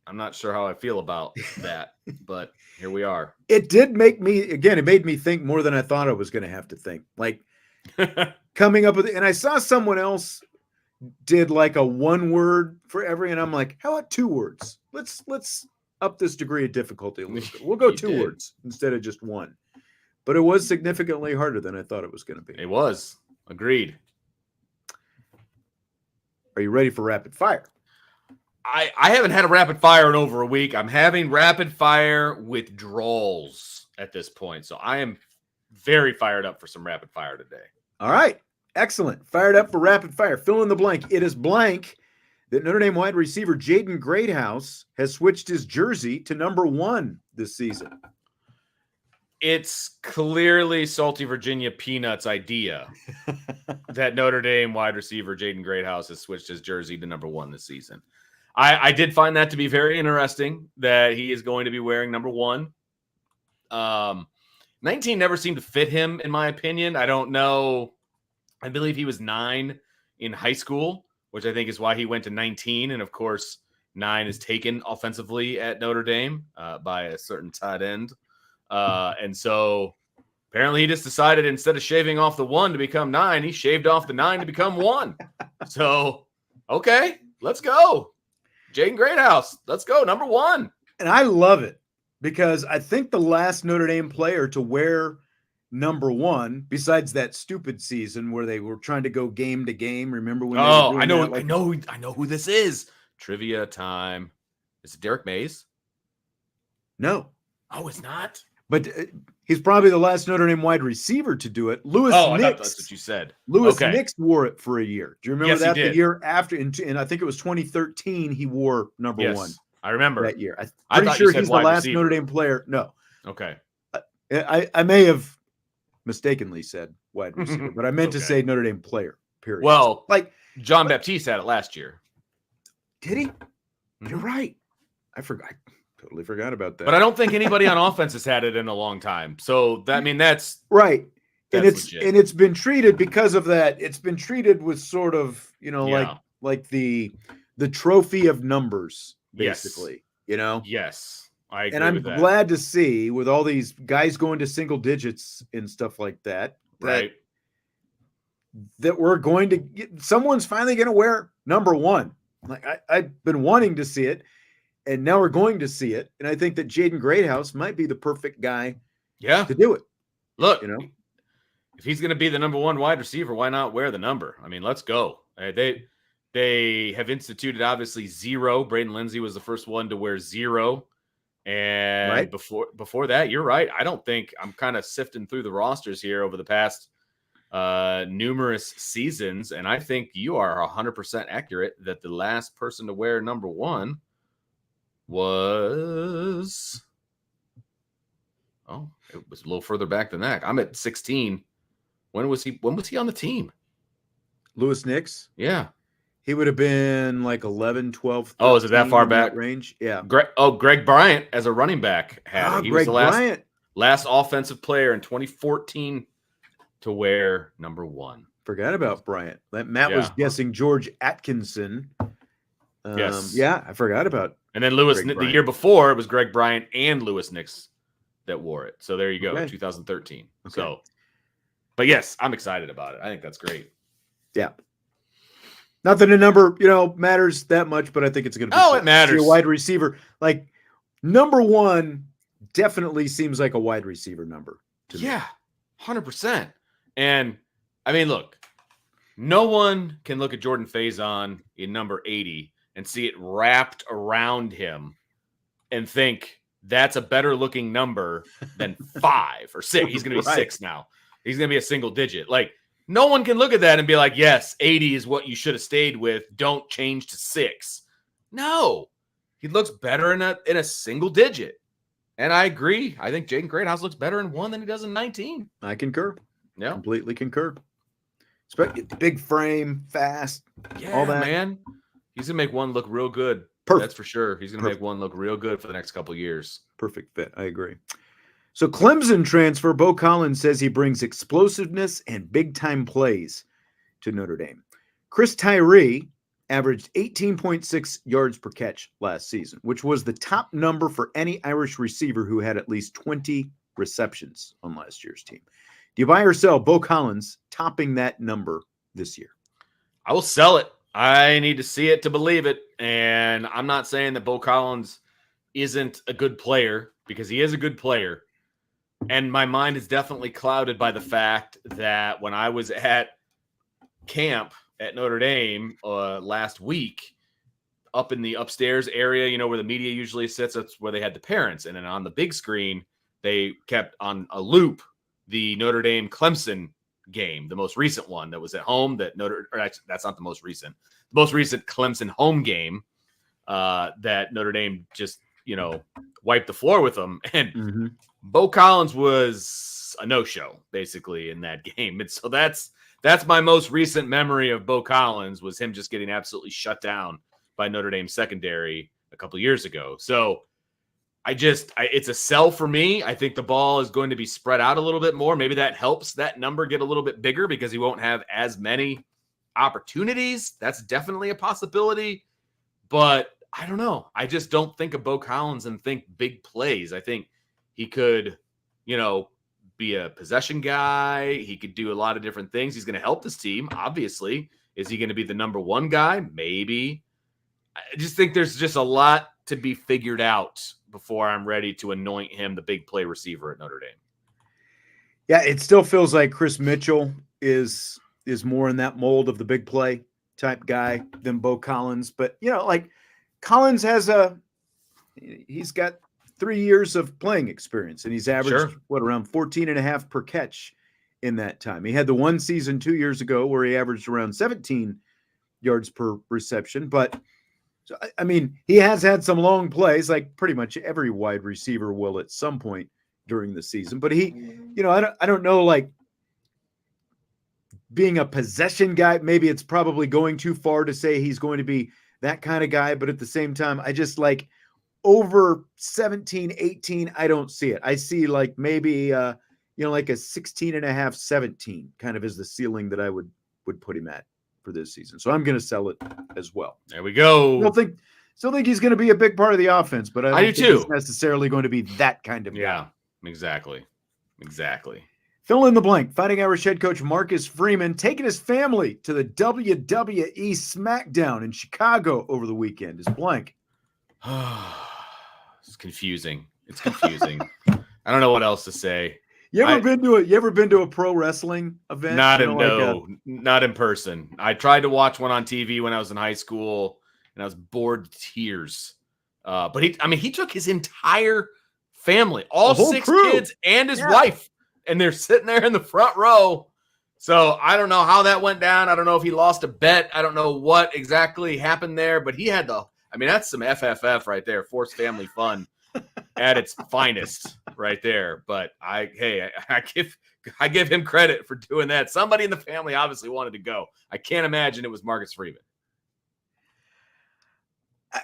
I'm not sure how I feel about that, but here we are. It did make me, again, it made me think more than I thought I was going to have to think. Like coming up with, and I saw someone else did like a 1 word for every, and I'm like, how about 2 words? Let's up this degree of difficulty a little bit. We'll go 2 words instead of just 1. But it was significantly harder than I thought it was going to be. It was. Agreed. Are you ready for rapid fire? I haven't had a rapid fire in over a week. I'm having rapid fire withdrawals at this point. So I am very fired up for some rapid fire today. All right. Excellent. Fired up for rapid fire. Fill in the blank. It is blank that Notre Dame wide receiver Jaden Greathouse has switched his jersey to number 1 this season. It's clearly Salty Virginia Peanuts' idea that Notre Dame wide receiver Jaden Greathouse has switched his jersey to number 1 this season. I did find that to be very interesting that he is going to be wearing number 1. 19 never seemed to fit him, in my opinion. I don't know. I believe he was 9 in high school, which I think is why he went to 19. And, of course, 9 is taken offensively at Notre Dame by a certain tight end. And so apparently he just decided instead of shaving off the 1 to become 9, he shaved off the 9 to become 1. So, okay, let's go. Jaden Greathouse, let's go, number 1. And I love it because I think the last Notre Dame player to wear number 1, besides that stupid season where they were trying to go game to game. Remember when? I know who this is. Trivia time. Is it Derek Mays? No. Oh, it's not. But he's probably the last Notre Dame wide receiver to do it. Lewis I Nix. thought that's what you said. Lewis Nix wore it for a year. Do you remember that? He did. The year after, and I think it was 2013, he wore number 1. I remember that year. I'm pretty sure he's the last Notre Dame player. No. Okay. I may have mistakenly said wide receiver, but I meant to say Notre Dame player, period. Well, like John Baptiste had it last year. Did he? Mm-hmm. You're right. I forgot. Totally forgot about that. But I don't think anybody on offense has had it in a long time. So that's right. That's and it's been treated because of that. It's been treated with sort of, like the the trophy of numbers, Yes. basically, you know? Yes. I agree And I'm with that. glad to see, with all these guys going to single digits and stuff like that, Right. that we're going to get, someone's finally going to wear number 1. Like I've been wanting to see it, and now we're going to see it. And I think that Jaden Greathouse might be the perfect guy Yeah. to do it. Look, You know, if he's going to be the number 1 wide receiver, why not wear the number? I mean, let's go. They have instituted obviously 0. Braden Lindsey was the first one to wear 0. And right? before that, you're right. I don't think I'm kind of sifting through the rosters here over the past numerous seasons, and I think you are 100% accurate that the last person to wear number 1 was it was a little further back than that. I'm at 16. When was he on the team? Lewis Nix. Yeah. He would have been like 11, 12, 13, Oh, is it that far back? Range? Yeah. Greg Bryant as a running back had it. He was the last offensive player in 2014 to wear number 1. Forgot about Bryant. Matt was guessing George Atkinson. Yes. Yeah, I forgot about. And then the year before, it was Greg Bryant and Lewis Nix that wore it. So there you go, 2013. Okay. So, but yes, I'm excited about it. I think that's great. Yeah. Not that a number, matters that much, but I think it's going to be. It matters. A wide receiver, like number 1, definitely seems like a wide receiver number to me. 100%. And I mean, look, no one can look at Jordan Faison in number 80 and see it wrapped around him and think that's a better looking number than 5 or 6. He's going to be 6 now. He's going to be a single digit. Like, no one can look at that and be like, yes, 80 is what you should have stayed with. Don't change to 6. No, he looks better in a single digit. And I agree. I think Jaden Greathouse looks better in 1 than he does in 19. I concur. Yeah. Completely concur. Big frame, fast, all that. Man. He's going to make 1 look real good. Perfect. That's for sure. He's going to make 1 look real good for the next couple of years. Perfect fit. I agree. So Clemson transfer Bo Collins says he brings explosiveness and big-time plays to Notre Dame. Chris Tyree averaged 18.6 yards per catch last season, which was the top number for any Irish receiver who had at least 20 receptions on last year's team. Do you buy or sell Bo Collins topping that number this year? I will sell it. I need to see it to believe it. And I'm not saying that Bo Collins isn't a good player, because he is a good player. And my mind is definitely clouded by the fact that when I was at camp at Notre Dame last week, up in the upstairs area, where the media usually sits, that's where they had the parents. And then on the big screen, they kept on a loop the Notre Dame Clemson game, the most recent one that was at home. That's not the most recent. The most recent Clemson home game that Notre Dame just wiped the floor with them. And Bo Collins was a no-show basically in that game. And so that's my most recent memory of Bo Collins, was him just getting absolutely shut down by Notre Dame secondary a couple years ago. So it's a sell for me. I think the ball is going to be spread out a little bit more. Maybe that helps that number get a little bit bigger because he won't have as many opportunities. That's definitely a possibility, but I don't know. I just don't think of Bo Collins and think big plays. I think he could, be a possession guy. He could do a lot of different things. He's going to help this team, obviously. Is he going to be the number 1 guy? Maybe. I just think there's just a lot to be figured out before I'm ready to anoint him the big play receiver at Notre Dame. Yeah, it still feels like Chris Mitchell is more in that mold of the big play type guy than Bo Collins. But, Collins he's got 3 years of playing experience, and he's averaged around 14.5 per catch in that time. He had the one season 2 years ago where he averaged around 17 yards per reception. But so, I mean, he has had some long plays, like pretty much every wide receiver will at some point during the season. But he, I don't know, like being a possession guy, maybe it's probably going too far to say he's going to be that kind of guy. But at the same time, I just like over 17, 18, I don't see it. I see like maybe, like a 16.5, 17 kind of is the ceiling that I would put him at. for this season. So I'm going to sell it as well. There we go. Still think he's going to be a big part of the offense, but I don't think he's necessarily going to be that kind of guy. Yeah, exactly. Fill in the blank. Fighting Irish head coach Marcus Freeman taking his family to the WWE SmackDown in Chicago over the weekend is blank. It's confusing. I don't know what else to say. You ever been to a pro wrestling event? Not in person. I tried to watch one on TV when I was in high school, and I was bored to tears. But he took his entire family, all 6 kids and his wife, and they're sitting there in the front row. So I don't know how that went down. I don't know if he lost a bet. I don't know what exactly happened there, but he had that's some FFF right there, forced family fun at its finest right there. But I give him credit for doing that. Somebody in the family obviously wanted to go. I can't imagine it was Marcus Freeman.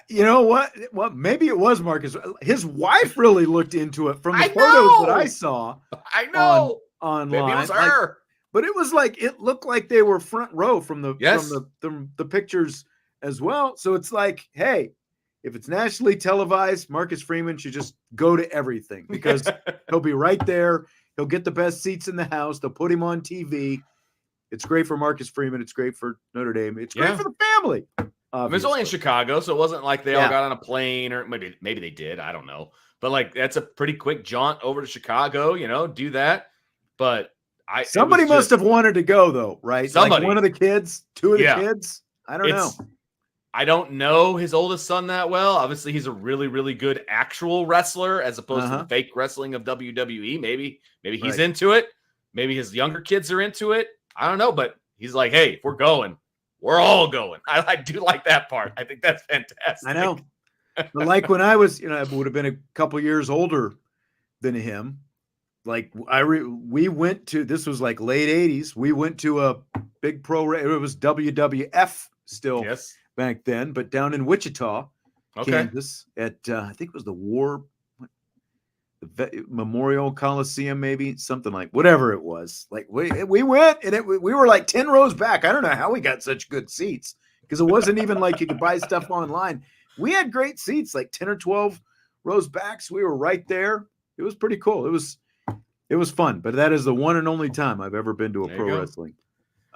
You know what? Well, maybe it was Marcus. His wife really looked into it from the photos that I saw. I know online. Maybe it was her. But it was it looked like they were front row from the pictures as well. So it's like, hey, if it's nationally televised, Marcus Freeman should just go to everything because he'll be right there. He'll get the best seats in the house. They'll put him on TV. It's great for Marcus Freeman. It's great for Notre Dame. It's great for the family. It was only in Chicago, so it wasn't like they all got on a plane, or maybe they did. I don't know. But that's a pretty quick jaunt over to Chicago, do that. But somebody must have wanted to go though, right? Somebody. Like one of the kids, 2 of the kids. I don't know. I don't know his oldest son that well. Obviously, he's a really, really good actual wrestler as opposed to the fake wrestling of WWE. Maybe he's into it. Maybe his younger kids are into it. I don't know, but he's like, hey, if we're going, we're all going. I do like that part. I think that's fantastic. I know. But like when I was, I would have been a couple years older than him. Like we went to, this was like late 80s. We went to a big it was WWF still back then, but down in Wichita, Kansas at, I think it was the Memorial Coliseum, maybe something like whatever it was. Like we went and we were like 10 rows back. I don't know how we got such good seats because it wasn't even like you could buy stuff online. We had great seats, like 10 or 12 rows back. So we were right there. It was pretty cool. It was fun, but that is the one and only time I've ever been to a pro wrestling.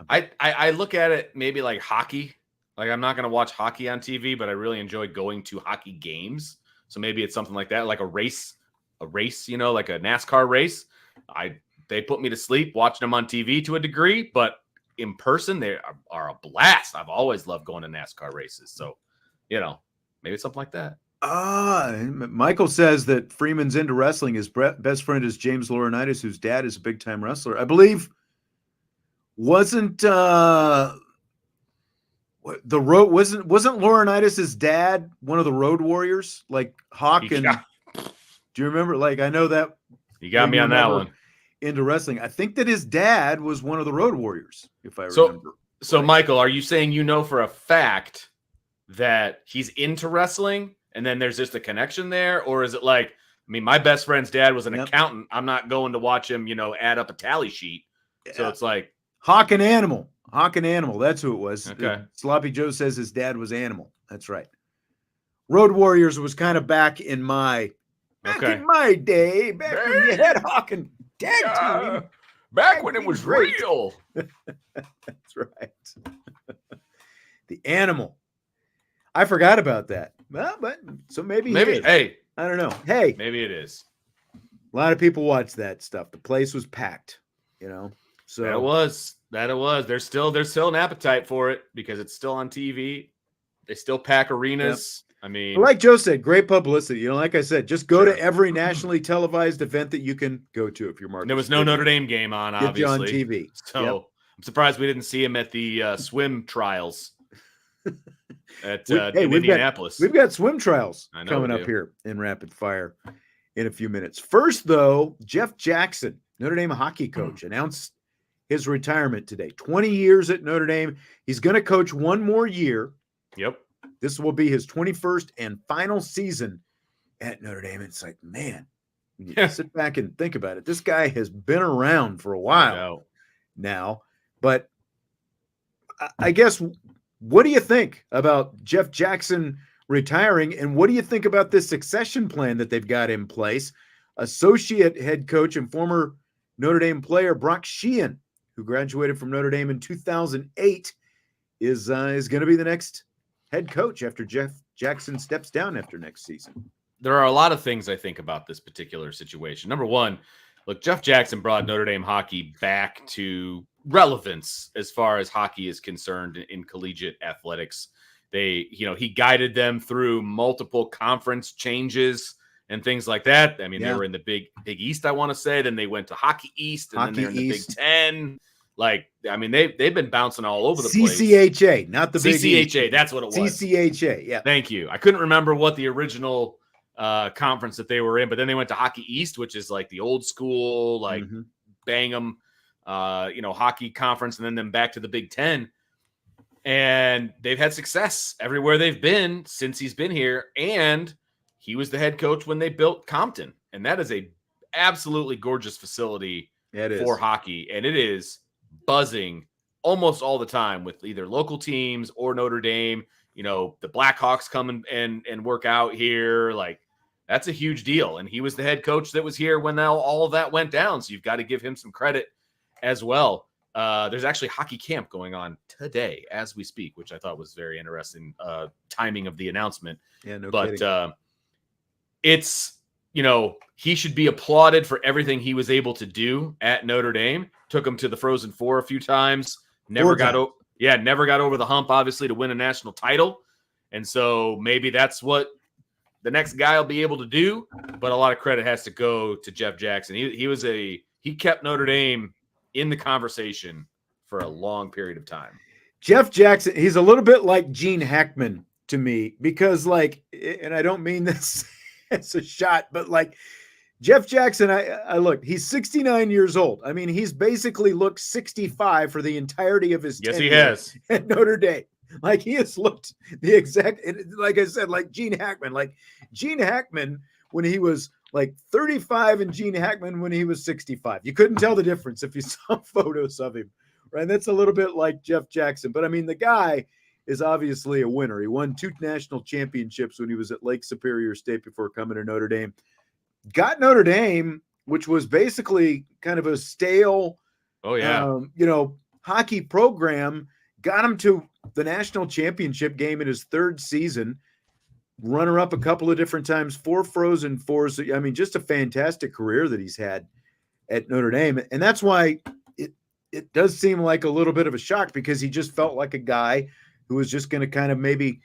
I look at it maybe like hockey. Like I'm not going to watch hockey on TV, but I really enjoy going to hockey games. So maybe it's something like that, like a race, like a NASCAR race. They put me to sleep watching them on TV to a degree, but in person they are a blast. I've always loved going to NASCAR races. So, maybe it's something like that. Michael says that Freeman's into wrestling. His best friend is James Laurinaitis, whose dad is a big time wrestler. I believe wasn't Laurinaitis' dad one of the Road Warriors, like Hawk and do you remember? Like I know that you got me on that one. Into wrestling. I think that his dad was one of the Road Warriors, if I remember. So Michael, are you saying for a fact that he's into wrestling and then there's just a connection there? Or is it like, my best friend's dad was an accountant. I'm not going to watch him, add up a tally sheet. Yeah. So it's like Hawk and Animal. That's who it was. Okay. Sloppy Joe says his dad was Animal. That's right. Road Warriors was kind of back in my day, back when you had Hawk and tag team. Back when it was real. That's right. The Animal. I forgot about that. Well, but so maybe hey, I don't know. Hey, maybe it is. A lot of people watched that stuff. The place was packed, So that it was. There's still an appetite for it because it's still on TV. They still pack arenas. Yep. Like Joe said, great publicity. Like I said, just go to every nationally televised event that you can go to if you're Marcus. There was no Notre Dame game on, obviously. On TV. So I'm surprised we didn't see him at the swim trials at Indianapolis. We've got swim trials coming up here in rapid fire in a few minutes. First, though, Jeff Jackson, Notre Dame hockey coach, announced his retirement today. 20 years at Notre Dame. He's going to coach one more year. Yep. This will be his 21st and final season at Notre Dame. It's like, man, you sit back and think about it. This guy has been around for a while now, but I guess, what do you think about Jeff Jackson retiring, and what do you think about this succession plan that they've got in place? Associate head coach and former Notre Dame player Brock Sheehan, who graduated from Notre Dame in 2008, is going to be the next head coach after Jeff Jackson steps down after next season. There are a lot of things I think about this particular situation. Number one, look, Jeff Jackson brought Notre Dame hockey back to relevance as far as hockey is concerned in collegiate athletics. He guided them through multiple conference changes and things like that. I mean, They were in the Big East, I want to say. Then they went to Hockey East, and then they're in the Big Ten. Like, I mean, they've been bouncing all over the place. CCHA, not the Big CCHA, East. that's what it was. CCHA, yeah. Thank you. I couldn't remember what the original conference that they were in, but then they went to Hockey East, which is like the old school, like bang 'em, hockey conference, and then back to the Big Ten. And they've had success everywhere they've been since he's been here. And he was the head coach when they built Compton. And that is a absolutely gorgeous facility for hockey. And it is buzzing almost all the time with either local teams or Notre Dame. The Blackhawks come and work out here. Like, that's a huge deal. And he was the head coach that was here when all of that went down. So you've got to give him some credit as well. There's actually hockey camp going on today as we speak, which I thought was very interesting timing of the announcement. Yeah, no but kidding. It's, he should be applauded for everything he was able to do at Notre Dame. Took him to the Frozen Four a few times. Never got over the hump, obviously, to win a national title. And so maybe that's what the next guy will be able to do. But a lot of credit has to go to Jeff Jackson. He kept Notre Dame in the conversation for a long period of time. Jeff Jackson, he's a little bit like Gene Hackman to me, because and I don't mean this as a shot, but Jeff Jackson, I look, he's 69 years old. I mean, he's basically looked 65 for the entirety of his tenure he has at Notre Dame. He has looked the exact, like I said, like Gene Hackman, when he was 35 and Gene Hackman when he was 65. You couldn't tell the difference if you saw photos of him, right? And that's a little bit like Jeff Jackson. But I mean, the guy is obviously a winner. He won 2 national championships when he was at Lake Superior State before coming to Notre Dame. Got Notre Dame, which was basically kind of a stale, hockey program, got him to the national championship game in his 3rd season. Runner-up a couple of different times, 4 Frozen Fours. I mean, just a fantastic career that he's had at Notre Dame. And that's why it does seem like a little bit of a shock, because he just felt like a guy who was just going to kind of maybe,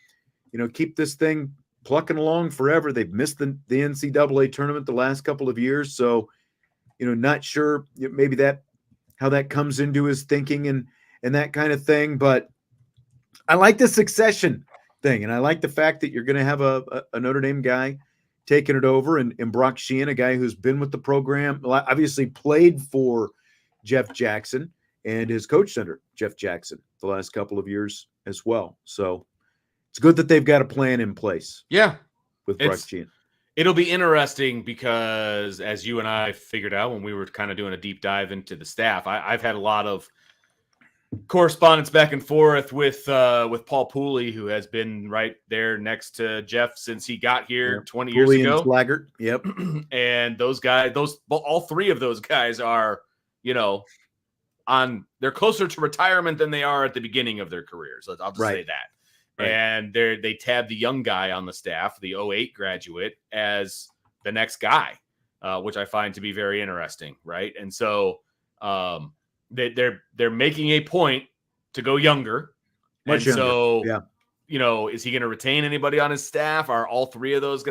keep this thing plucking along forever. They've missed the NCAA tournament the last couple of years. So, not sure maybe how that comes into his thinking and that kind of thing. But I like the succession thing. And I like the fact that you're going to have a Notre Dame guy taking it over, and Brock Sheehan, a guy who's been with the program, obviously played for Jeff Jackson and has coached under Jeff Jackson the last couple of years as well. So it's good that they've got a plan in place. Yeah. With Brock Sheehan. It'll be interesting because, as you and I figured out when we were kind of doing a deep dive into the staff, I've had a lot of correspondence back and forth with Paul Pooley, who has been right there next to Jeff since he got here 20 years ago. Slaggert. Yep. And those guys, all 3 of those guys are, they're closer to retirement than they are at the beginning of their careers. I'll just say that. Right. And they tabbed the young guy on the staff, the 08 graduate, as the next guy, which I find to be very interesting. Right. And so, they're making a point to go younger. Much younger. So, yeah. Is he going to retain anybody on his staff? Are all 3 of those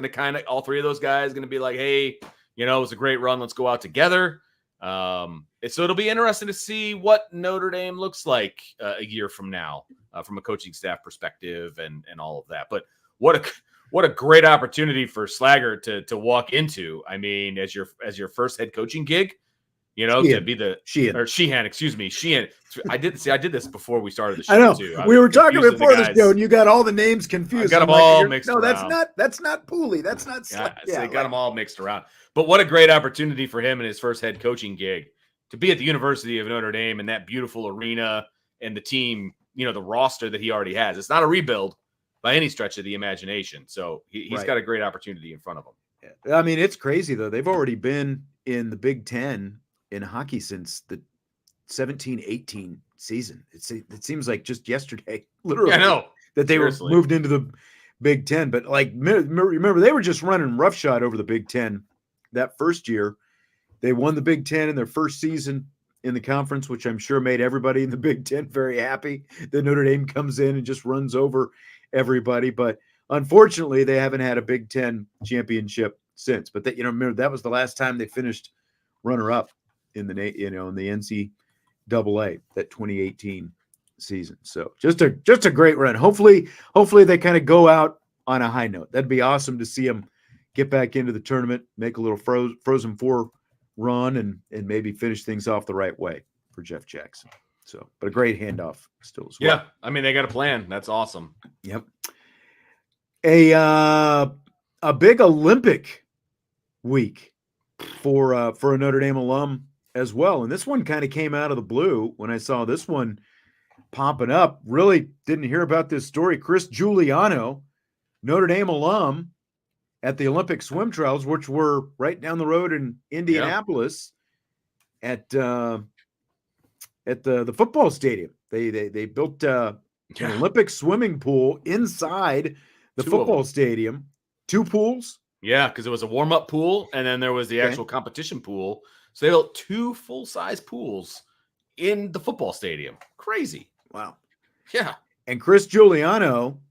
all 3 of those guys going to be like, hey, it was a great run, let's go out together. So it'll be interesting to see what Notre Dame looks like a year from now, from a coaching staff perspective and all of that. But what a great opportunity for Slaggert to walk into. I mean, as your first head coaching gig. To be the Sheehan, excuse me. Sheehan. I did this before we started the show. I know. Too. We were talking before the show, and you got all the names confused. I got them all mixed around. No, that's not Pooley. That's not. So got them all mixed around. But what a great opportunity for him in his first head coaching gig to be at the University of Notre Dame in that beautiful arena, and the team, the roster that he already has. It's not a rebuild by any stretch of the imagination. So he's got a great opportunity in front of him. Yeah. I mean, it's crazy though. They've already been in the Big Ten in hockey since the 17-18 season. It seems like just yesterday, literally, I know that they were moved into the Big Ten. But like, remember, they were just running roughshod over the Big Ten that first year. They won the Big Ten in their first season in the conference, which I'm sure made everybody in the Big Ten very happy that Notre Dame comes in and just runs over everybody. But unfortunately, they haven't had a Big Ten championship since. But remember, that was the last time they finished runner-up in the NCAA, that 2018 season. So just a great run. Hopefully they kind of go out on a high note. That'd be awesome to see them get back into the tournament, make a little Frozen Four run, and maybe finish things off the right way for Jeff Jackson. So, but a great handoff still as well. Yeah, I mean, they got a plan. That's awesome. Yep. A big Olympic week for a Notre Dame alum as well. And this one kind of came out of the blue when I saw this one popping up. Really didn't hear about this story. Chris Giuliano, Notre Dame alum, at the Olympic swim trials, which were right down the road in Indianapolis, at the football stadium. They built an Olympic swimming pool inside the football stadium. 2 pools. Yeah, because it was a warm-up pool, and then there was the actual competition pool. So they built 2 full-size pools in the football stadium. Crazy. Wow. Yeah. And Chris Giuliano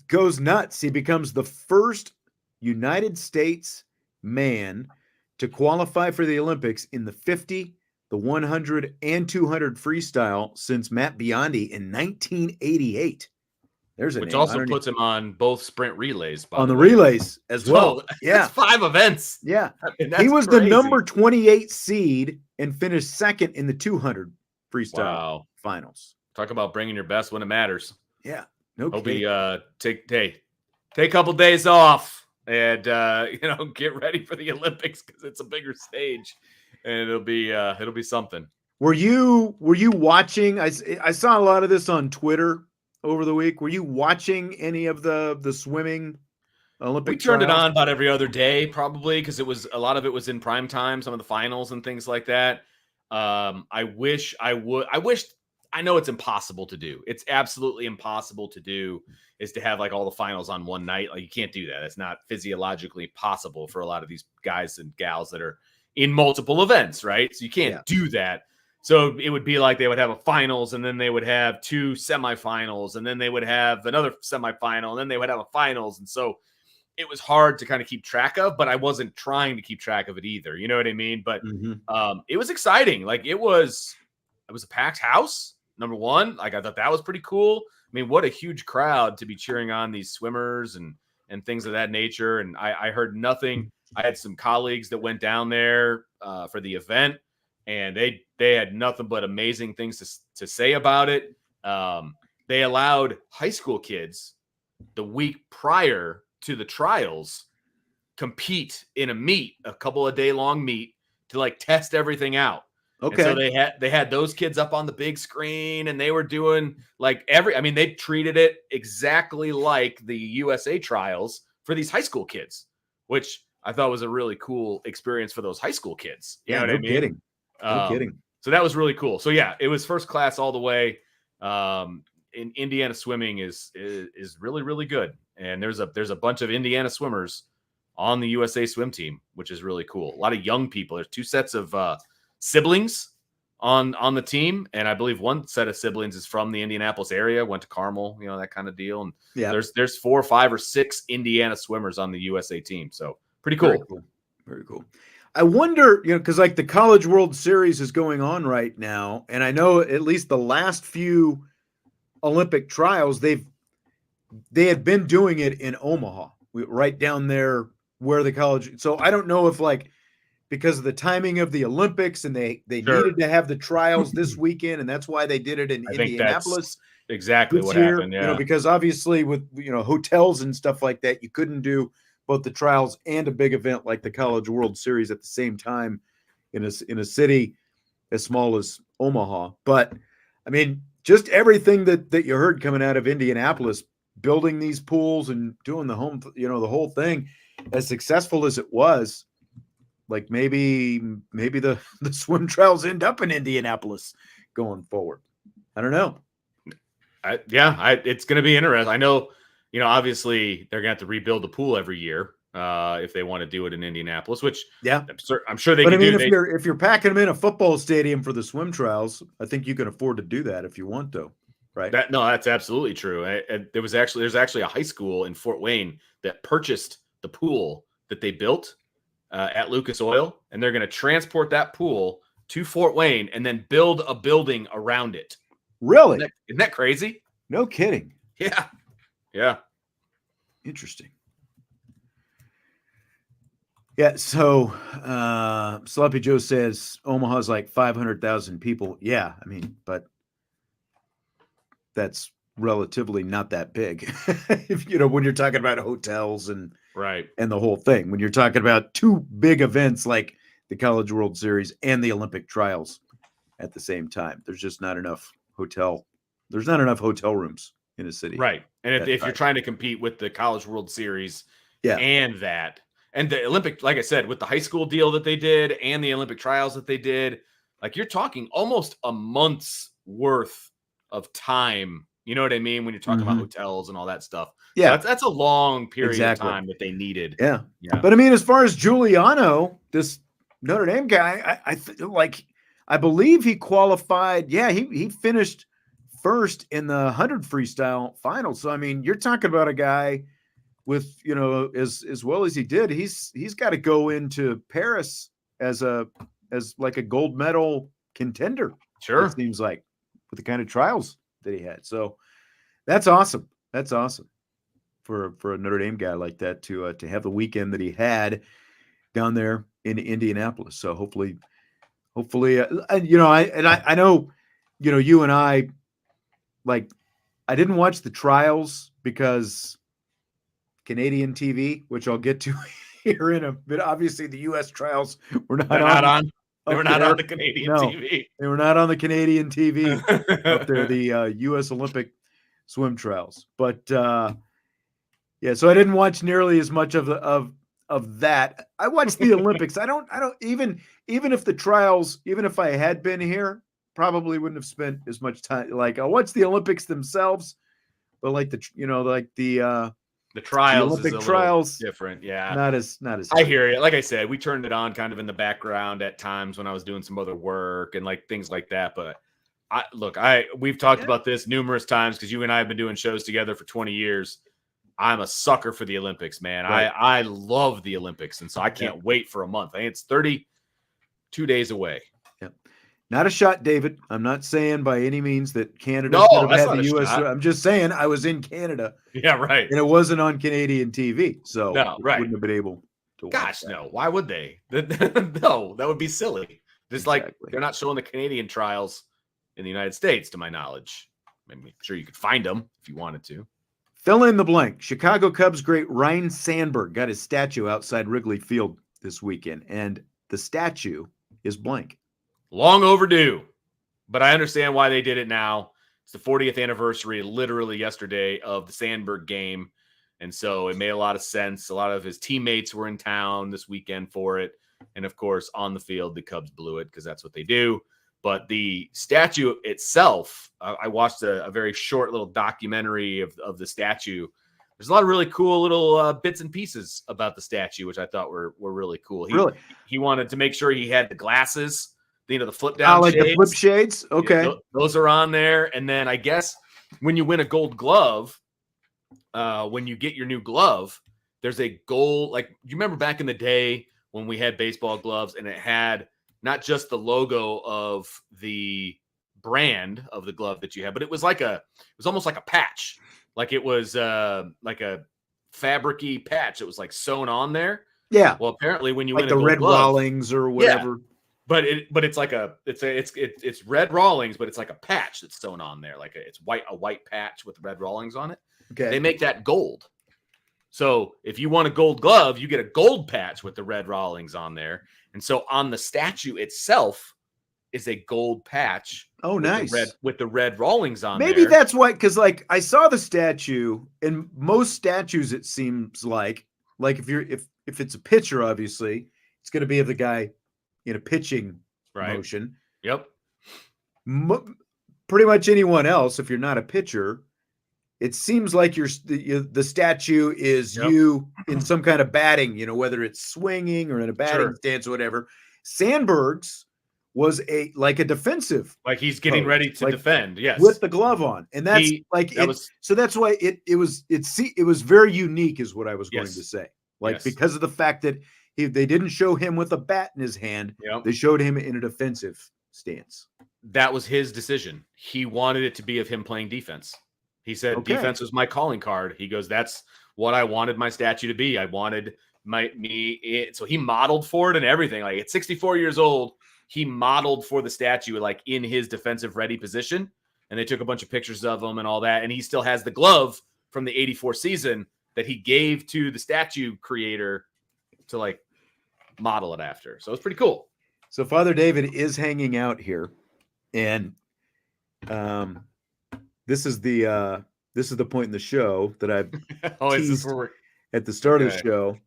goes nuts. He becomes the first United States man to qualify for the Olympics in the 50, the 100, and 200 freestyle since Matt Biondi in 1988. There's a which name. Also puts him on both sprint relays. On the relays as well. So, yeah. That's 5 events. Yeah. I mean, he was crazy. the number 28 seed and finished second in the 200 freestyle finals. Talk about bringing your best when it matters. Yeah. No Hope kidding. he take a couple days off and get ready for the Olympics, because it's a bigger stage and it'll be something. Were you watching? I saw a lot of this on Twitter over the week. Were you watching any of the swimming Olympic? We turned it on about every other day, probably, because a lot of it was in prime time, some of the finals and things like that. I wish I would. I know it's impossible to do. It's absolutely impossible to do, is to have like all the finals on one night. Like, you can't do that. It's not physiologically possible for a lot of these guys and gals that are in multiple events, right? So you can't do that. So it would be like they would have a finals, and then they would have 2 semifinals, and then they would have another semifinal, and then they would have a finals. And so it was hard to kind of keep track of, but I wasn't trying to keep track of it either. You know what I mean? But it was exciting. Like, it was a packed house. Number one, like, I thought that was pretty cool. I mean, what a huge crowd to be cheering on these swimmers and things of that nature. And I heard nothing. I had some colleagues that went down there for the event, and they had nothing but amazing things to say about it. They allowed high school kids the week prior to the trials compete in a couple of day long meet to like test everything out. Okay. And so they had those kids up on the big screen, and they were doing like they treated it exactly like the USA trials for these high school kids, which I thought was a really cool experience for those high school kids. You know what I mean? Kidding. No kidding. So that was really cool. So yeah, it was first class all the way. In Indiana swimming is really, really good. And there's a bunch of Indiana swimmers on the USA swim team, which is really cool. A lot of young people. There's 2 sets of siblings on the team, and I believe one set of siblings is from the Indianapolis area, went to Carmel, that kind of deal. And there's 4 or 5 or 6 Indiana swimmers on the USA team. So pretty cool. Very cool. I wonder, because like the College World Series is going on right now, and I know at least the last few Olympic trials, they had been doing it in Omaha, right down there where the college. So I don't know if like, because of the timing of the Olympics, and they needed to have the trials this weekend, and that's why they did it in Indianapolis. Exactly what happened. Yeah. Because obviously with hotels and stuff like that, you couldn't do both the trials and a big event like the College World Series at the same time in a city as small as Omaha. But I mean, just everything that you heard coming out of Indianapolis, building these pools and doing the whole thing, as successful as it was, like maybe the swim trials end up in Indianapolis going forward. I don't know. It's going to be interesting. I know, obviously they're going to have to rebuild the pool every year if they want to do it in Indianapolis, which I'm sure they can do. If you're packing them in a football stadium for the swim trials, I think you can afford to do that if you want to, right? That's absolutely true. There's actually a high school in Fort Wayne that purchased the pool that they built at Lucas Oil, and they're going to transport that pool to Fort Wayne and then build a building around it. Really? Isn't that crazy? No kidding. Yeah. Interesting. Yeah. So Sloppy Joe says Omaha's like 500,000 people. Yeah. I mean, but that's relatively not that big. When you're talking about hotels and the whole thing, when you're talking about two big events like the College World Series and the Olympic trials at the same time, there's just not enough hotel rooms in a city. Right. And if you're trying to compete with the College World Series and the Olympic, like I said, with the high school deal that they did and the Olympic trials that they did, like you're talking almost a month's worth of time. You know what I mean? When you're talking about hotels and all that stuff. Yeah. So that's a long period of time that they needed. Yeah. But I mean, as far as Giuliano, this Notre Dame guy, I believe he qualified. Yeah. He finished first in the 100 freestyle final. So, I mean, you're talking about a guy with, as well as he did, he's got to go into Paris as like a gold medal contender. Sure. It seems like, with the kind of trials that he had. So that's awesome. That's awesome for a Notre Dame guy like that to have the weekend that he had down there in Indianapolis. So hopefully, I know, you and I, like, I didn't watch the trials because Canadian TV, which I'll get to here in a bit. Obviously, the U.S. trials were not on. They were not on the Canadian TV. They were not on the Canadian TV up there, the U.S. Olympic swim trials. But so I didn't watch nearly as much of that. I watched the Olympics. I don't even if the trials, even if I had been here, probably wouldn't have spent as much time. Like, I watched the Olympics themselves, but like the trials, the Olympic is a trials different. Yeah. Not as. I hear you. Like I said, we turned it on kind of in the background at times when I was doing some other work and like things like that. But we've talked about this numerous times because you and I have been doing shows together for 20 years. I'm a sucker for the Olympics, man. Right. I love the Olympics. And so I can't wait for a month. I think it's 32 days away. Yeah. Not a shot, David. I'm not saying by any means that Canada should have had the U.S. Shot. I'm just saying I was in Canada. Yeah, right. And it wasn't on Canadian TV. So wouldn't have been able to watch that. No. Why would they? No, that would be silly. Just like they're not showing the Canadian trials in the United States, to my knowledge. I'm sure you could find them if you wanted to. Fill in the blank. Chicago Cubs great Ryne Sandberg got his statue outside Wrigley Field this weekend, and the statue is blank. Long overdue, but I understand why they did it now. It's the 40th anniversary, literally yesterday, of the Sandberg game, and so it made a lot of sense. A lot of his teammates were in town this weekend for it, and of course, on the field, the Cubs blew it because that's what they do. But the statue itself, I watched a very short little documentary of the statue. There's a lot of really cool little bits and pieces about the statue, which I thought were really cool. He wanted to make sure he had the glasses, the flip down shades. The flip shades? Okay. Those are on there. And then I guess when you win a gold glove, when you get your new glove, there's a gold, like, you remember back in the day when we had baseball gloves and it had not just the logo of the brand of the glove that you had, but it was almost like a patch. Like it was like a fabric-y patch. It was like sewn on there. Yeah. Well, apparently when you like win the a gold Red glove, Rawlings or whatever. Yeah. But it's like it's Red Rawlings, but it's like a patch that's sewn on there. Like it's a white patch with Red Rawlings on it. Okay. They make that gold. So if you want a gold glove, you get a gold patch with the Red Rawlings on there. And so on the statue itself is a gold patch. Oh, nice. With the red Rawlings on there. Maybe that's why, because like I saw the statue, and most statues, it seems like if it's a pitcher, obviously, it's going to be of the guy in a pitching motion. Yep. Pretty much anyone else, if you're not a pitcher, it seems like the statue is you in some kind of batting, whether it's swinging or in a batting stance or whatever. Sandberg's was a defensive, like he's getting ready to defend, yes, with the glove on, and that's so that's why it was very unique, is what I was going to say. Because of the fact that they didn't show him with a bat in his hand, they showed him in a defensive stance. That was his decision. He wanted it to be of him playing defense. He said, defense was my calling card. He goes, that's what I wanted my statue to be. I wanted so he modeled for it and everything. Like at 64 years old, he modeled for the statue, like in his defensive ready position. And they took a bunch of pictures of him and all that. And he still has the glove from the 84 season that he gave to the statue creator to like model it after. So it's pretty cool. So Father David is hanging out here, and this is the point in the show that I teased at the start of the show.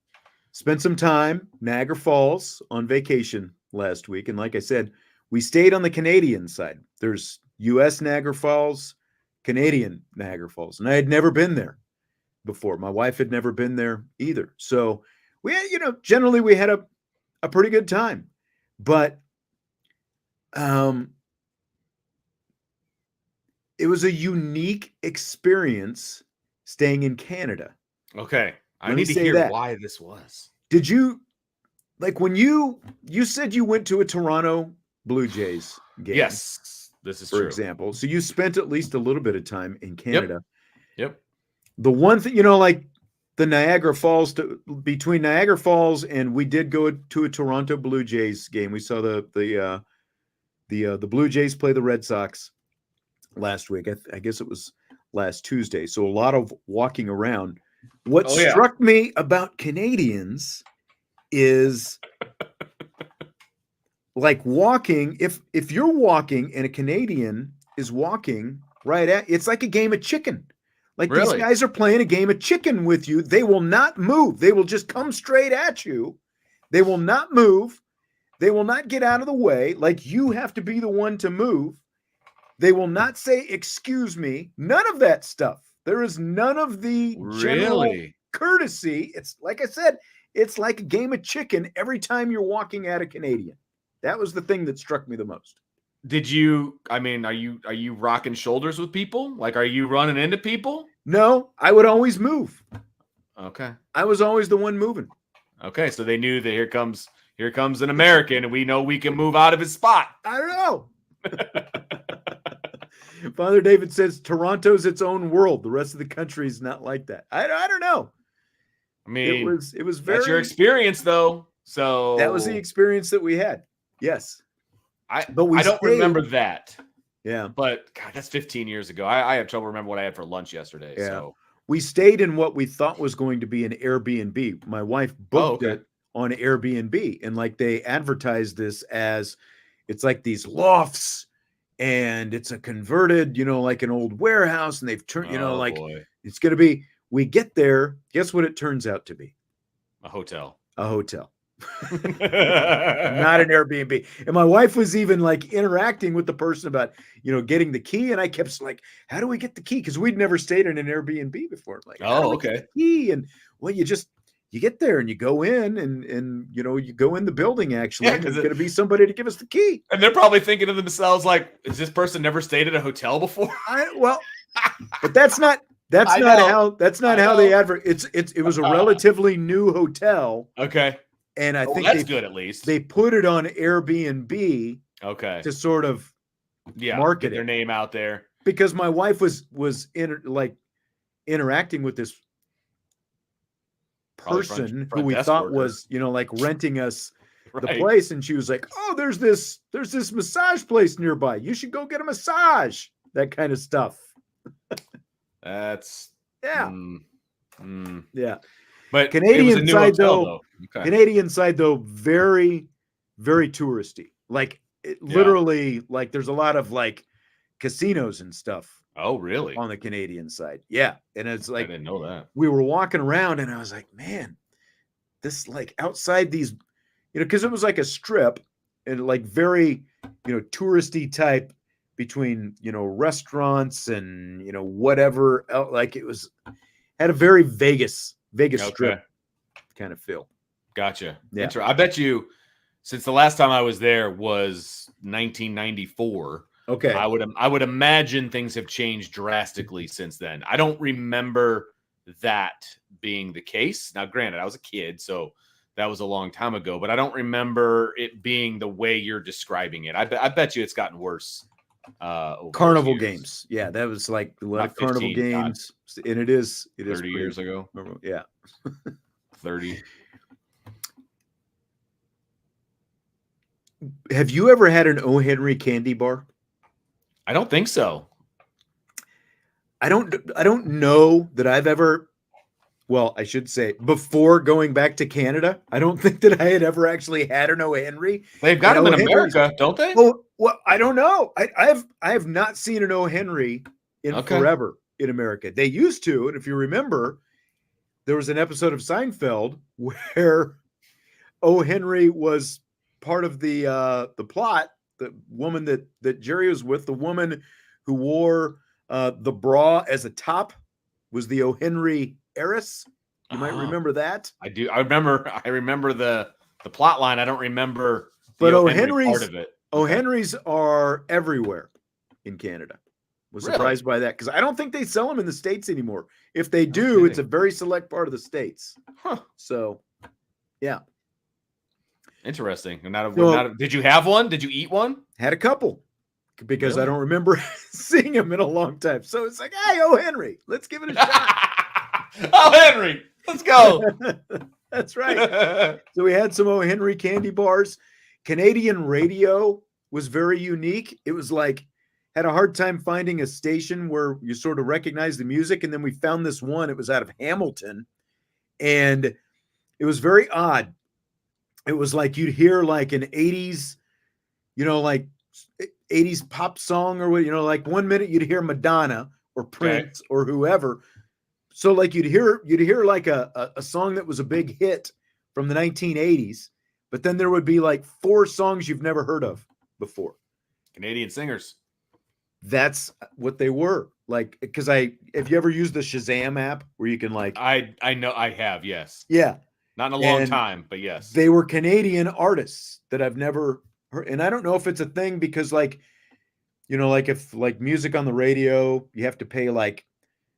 Spent some time Niagara Falls on vacation last week, and like I said, we stayed on the Canadian side. There's U.S. Niagara Falls, Canadian Niagara Falls, and I had never been there before. My wife had never been there either. So we had, generally we had a pretty good time, but it was a unique experience staying in Canada. Okay. I need to hear why this was. Did you, like, when you said you went to a Toronto Blue Jays game? Yes, this is true. For example. So you spent at least a little bit of time in Canada. Yep. The one thing, like the Niagara Falls, between Niagara Falls and we did go to a Toronto Blue Jays game. We saw the Blue Jays play the Red Sox last week. I guess it was last Tuesday. So a lot of walking around. What struck me about Canadians is like walking. If you're walking and a Canadian is walking it's like a game of chicken. Like these guys are playing a game of chicken with you. They will not move. They will just come straight at you. They will not move. They will not get out of the way. Like you have to be the one to move. They will not say, excuse me. None of that stuff. There is none of the general courtesy. It's like I said, it's like a game of chicken every time you're walking at a Canadian. That was the thing that struck me the most. Are you rocking shoulders with people? Like, are you running into people? No, I would always move. Okay. I was always the one moving. Okay. So they knew that here comes an American and we know we can move out of his spot. I don't know. Father David says Toronto's its own world. The rest of the country is not like that. I don't know. I mean, it was very. That's your experience, though. So that was the experience that we had. Yes, I don't remember that. Yeah, but God, that's 15 years ago. I have trouble remembering what I had for lunch yesterday. Yeah. So we stayed in what we thought was going to be an Airbnb. My wife booked it on Airbnb, and like they advertised this as it's like these lofts. And it's a converted, like an old warehouse, and they've turned, it's going to be, we get there. Guess what it turns out to be? A hotel. A hotel. Not an Airbnb. And my wife was even like interacting with the person about, getting the key. And I kept like, how do we get the key? Because we'd never stayed in an Airbnb before. Like, okay. Get the key? And well, you get there and you go in and you go in the building actually. And there's going to be somebody to give us the key. And they're probably thinking to themselves like, "Is this person never stayed at a hotel before?" But that's not how they advert. It was a relatively new hotel. Okay. And I think that's good at least. They put it on Airbnb. Okay. To sort of market their name out there. Because my wife was interacting with this person who we thought was, like renting us the place, and she was like, "Oh, there's this massage place nearby. You should go get a massage." That kind of stuff. That's yeah. But Canadian side though, very, very touristy. Like literally, like, there's a lot of like casinos and stuff Oh, really? on the Canadian side. Yeah. And it's I like, didn't know that. we were walking around and I was like, man, this, like, outside these, because it was like a strip and like very, touristy type between, restaurants and, whatever else. Like, it was, had a very Vegas strip kind of feel. Gotcha. Yeah. I bet you, since the last time I was there was 1994. Okay. I would imagine things have changed drastically since then. I don't remember that being the case. Now, granted, I was a kid, so that was a long time ago, but I don't remember it being the way you're describing it. I bet you it's gotten worse. Carnival games. Yeah, that was like a lot of carnival games. And it is 30 years ago. Yeah. 30. Have you ever had an O. Henry candy bar? I don't think so. I don't know that I've ever, well, I should say, before going back to Canada, I don't think that I had ever actually had an O. Henry. They've got them in America, don't they? Well, I don't know. I have not seen an O. Henry in forever in America. They used to, and if you remember, there was an episode of Seinfeld where O. Henry was part of the plot. The woman that Jerry was with, the woman who wore the bra as a top, was the O. Henry heiress. You might remember that. I do. I remember the plot line. I don't remember the O. Henry part of it. O. Henrys are everywhere in Canada. Was surprised by that because I don't think they sell them in the States anymore. If they do, it's a very select part of the States. Huh. So, yeah. Interesting. Did you have one? Did you eat one? Had a couple because I don't remember seeing him in a long time. So it's like, hey, O. Henry, let's give it a shot. O. Henry, let's go. That's right. So we had some O. Henry candy bars. Canadian radio was very unique. It was like, had a hard time finding a station where you sort of recognize the music. And then we found this one. It was out of Hamilton. And it was very odd. It was like you'd hear like an 80s, like 80s pop song or what, like 1 minute you'd hear Madonna or Prince or whoever. So like you'd hear like a song that was a big hit from the 1980s, but then there would be like 4 songs you've never heard of before. Canadian singers. That's what they were. Like, because have you ever used the Shazam app where you can like, I know I have, yes. Yeah. Not in a long time, but yes. They were Canadian artists that I've never heard. And I don't know if it's a thing because like, like if like music on the radio, you have to pay like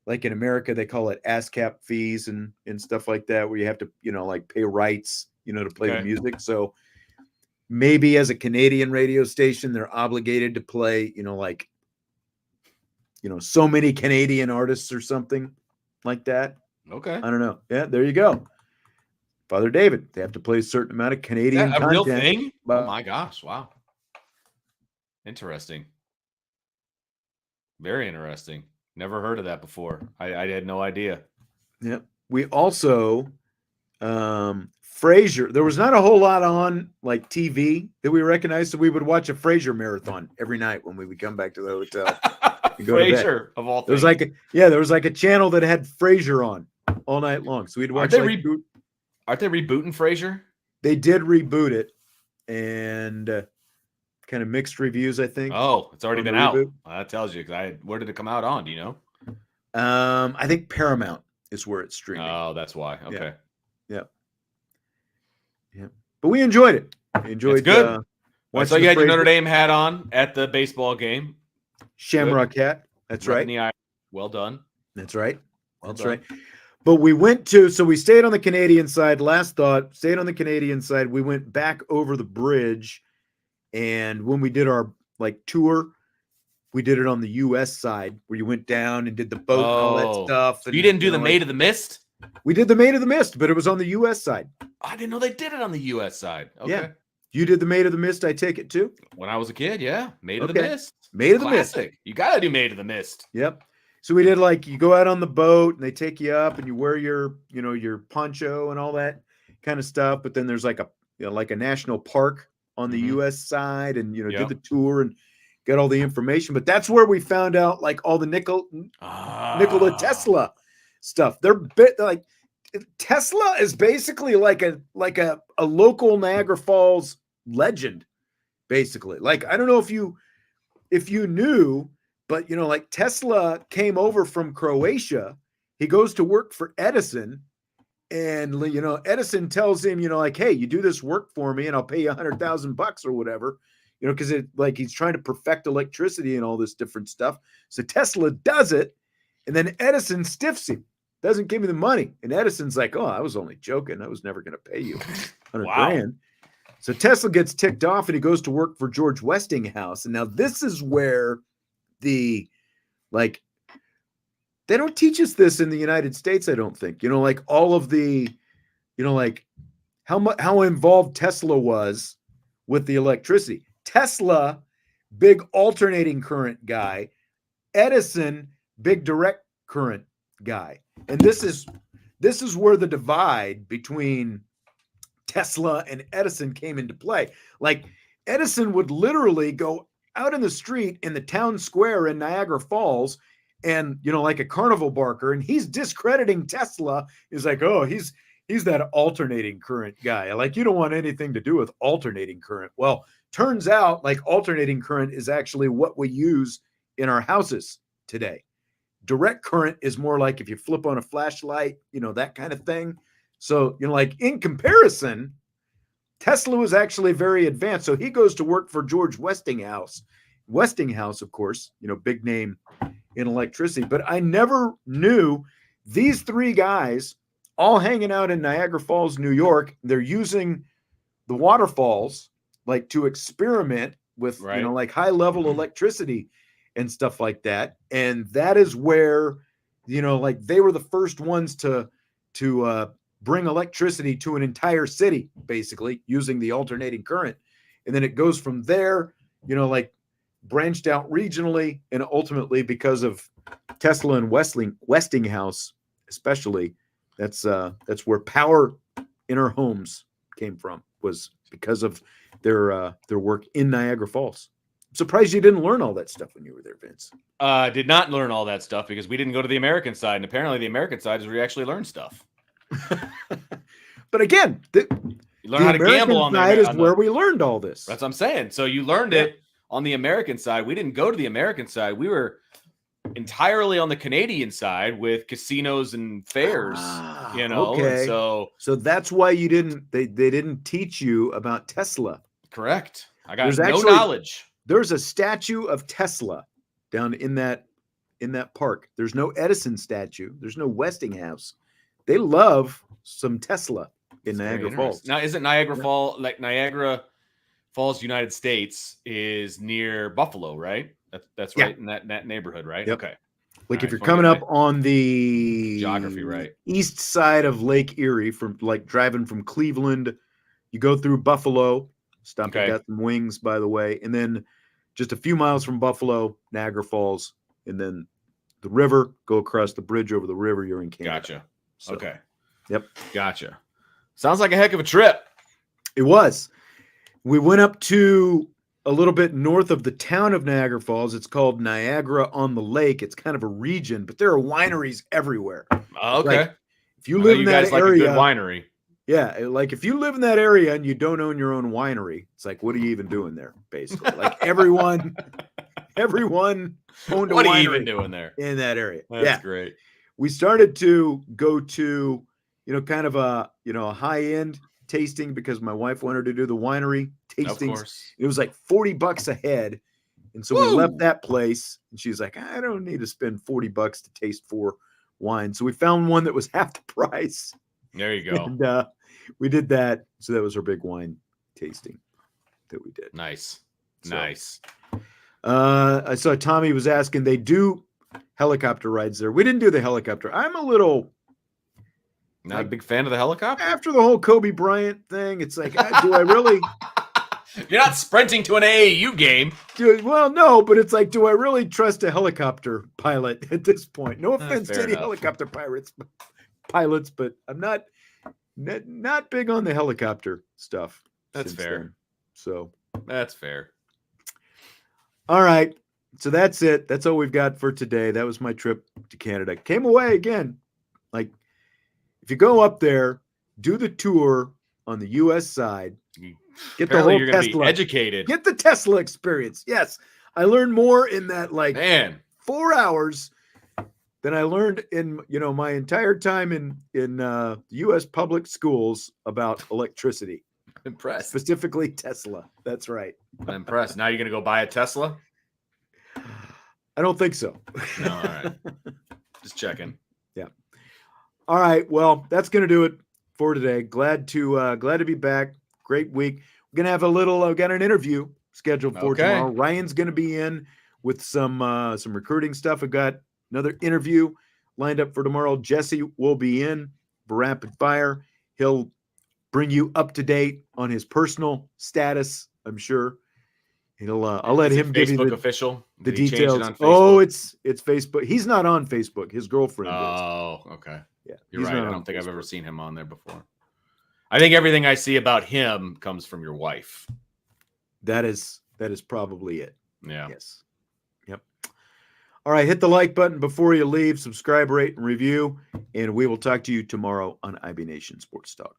in America, they call it ASCAP fees and stuff like that, where you have to, like pay rights, to play the music. So maybe as a Canadian radio station, they're obligated to play, like, so many Canadian artists or something like that. Okay. I don't know. Yeah, there you go. Father David, they have to play a certain amount of Canadian content. Real thing? Oh my gosh. Wow. Interesting. Very interesting. Never heard of that before. I had no idea. Yeah. We also, Frasier, there was not a whole lot on like TV that we recognized. So we would watch a Frasier marathon every night when we would come back to the hotel. Frasier of all things. There was like a channel that had Frasier on all night long. So we'd watch. Aren't they rebooting Frasier? They did reboot it, and kind of mixed reviews, I think. Oh, it's already been out. That tells you. Where did it come out on? Do you know? I think Paramount is where it's streaming. Oh, that's why. Okay. Yeah. But we enjoyed it. It's good. So you had your Notre Dame hat on at the baseball game. Shamrock hat. That's right. Well done. That's right. Right. But we we stayed on the Canadian side. Last thought, stayed on the Canadian side. We went back over the bridge. And when we did our like tour, we did it on the U.S. side where you went down and did the boat and all that stuff. And, you didn't do the Maid of the Mist? We did the Maid of the Mist, but it was on the U.S. side. I didn't know they did it on the U.S. side. Okay. Yeah. You did the Maid of the Mist, I take it too? When I was a kid, yeah. Maid of the Mist. Maid of the Mist. You got to do Maid of the Mist. Yep. So we did like you go out on the boat and they take you up and you wear your, your poncho and all that kind of stuff. But then there's like a national park on the US side and, did Yep. the tour and got all the information. But that's where we found out like all the Nikola Tesla stuff. They're like Tesla is basically like a local Niagara Falls legend, basically. Like, I don't know if you knew, but like Tesla came over from Croatia. He goes to work for Edison, and Edison tells him, like, hey, you do this work for me and I'll pay you $100,000 or whatever, because he's trying to perfect electricity and all this different stuff. So Tesla does it, and then Edison stiffs him, doesn't give me the money. And Edison's like, oh, I was only joking. I was never going to pay you 100 grand. So Tesla gets ticked off and he goes to work for George Westinghouse. And now this is where they don't teach us this in the United States, I don't think. Like all of the, like how involved Tesla was with the electricity. Tesla, big alternating current guy. Edison, big direct current guy. And this is where the divide between Tesla and Edison came into play. Like Edison would literally go out in the street in the town square in Niagara Falls and, like a carnival barker, and he's discrediting Tesla. He's like, oh, he's that alternating current guy. Like, you don't want anything to do with alternating current. Well, turns out like alternating current is actually what we use in our houses today. Direct current is more like if you flip on a flashlight, that kind of thing. So, like in comparison, Tesla was actually very advanced. So he goes to work for George Westinghouse. Westinghouse, of course, big name in electricity. But I never knew these three guys all hanging out in Niagara Falls, New York. They're using the waterfalls like to experiment with, like high level electricity and stuff like that. And that is where, like they were the first ones to bring electricity to an entire city, basically using the alternating current. And then it goes from there, like branched out regionally, and ultimately because of Tesla and Westinghouse, especially, that's where power in our homes came from, was because of their work in Niagara Falls. I'm surprised you didn't learn all that stuff when you were there, Vince. Did not learn all that stuff because we didn't go to the American side, and apparently the American side is where you actually learn stuff. But again, you learn how to gamble on that is where we learned all this. That's what I'm saying. So you learned it on the American side. We didn't go to the American side. We were entirely on the Canadian side with casinos and fairs. Okay. So that's why you didn't. They didn't teach you about Tesla. Correct. I got no knowledge. There's a statue of Tesla down in that park. There's no Edison statue. There's no Westinghouse. They love some Tesla in Niagara Falls. Now, isn't Niagara Falls, United States, is near Buffalo, right? That's right in that neighborhood, right? Yep. Okay. Like if you're coming up on the geography, right, east side of Lake Erie, from like driving from Cleveland, you go through Buffalo. Stop and got some wings, by the way, and then just a few miles from Buffalo, Niagara Falls, and then the river. Go across the bridge over the river. You're in Canada. Gotcha. So, okay. Yep. Gotcha. Sounds like a heck of a trip. It was. We went up to a little bit north of the town of Niagara Falls. It's called Niagara on the Lake. It's kind of a region, but there are wineries everywhere. Okay. Like, if you live in that area, like a good winery. Yeah, like if you live in that area and you don't own your own winery, it's like, what are you even doing there? Basically, like everyone owned a winery. What are you even doing there in that area? That's great. We started to go to, kind of a high end tasting because my wife wanted to do the winery tastings. Of course. It was like $40 a head, and so we left that place. And she's like, I don't need to spend $40 to taste 4 wines. So we found one that was half the price. There you go. And we did that. So that was our big wine tasting that we did. Nice. So, nice. I saw Tommy was asking, they do helicopter rides there. We didn't do the helicopter. I'm a little not a big fan of the helicopter. After the whole Kobe Bryant thing, it's like, do I really? You're not sprinting to an AAU game. Well, no, but it's like, do I really trust a helicopter pilot at this point? No offense to any helicopter pilots, but I'm not big on the helicopter stuff. That's fair. Then. So that's fair. All right. So that's it. That's all we've got for today. That was my trip to Canada. Came away again. Like, if you go up there, do the tour on the U.S. side. Get Apparently the whole you're going to Tesla. be educated. Get the Tesla experience. Yes. I learned more in that 4 hours than I learned in my entire time in U.S. public schools about electricity. Impressed. Specifically Tesla. That's right. I'm impressed. Now you're going to go buy a Tesla? I don't think so. No, all right. Just checking. Yeah. All right. Well, that's going to do it for today. Glad to be back. Great week. We're going to have got an interview scheduled for tomorrow. Ryan's going to be in with some recruiting stuff. I've got another interview lined up for tomorrow. Jesse will be in for rapid fire. He'll bring you up to date on his personal status, I'm sure. I'll let him give you the details. It's Facebook. He's not on Facebook. His girlfriend is. Oh, okay. Yeah, you're right. I don't think I've ever seen him on there before. I think everything I see about him comes from your wife. That is probably it. Yeah. Yes. Yep. All right. Hit the like button before you leave. Subscribe, rate, and review. And we will talk to you tomorrow on IB Nation Sports Talk.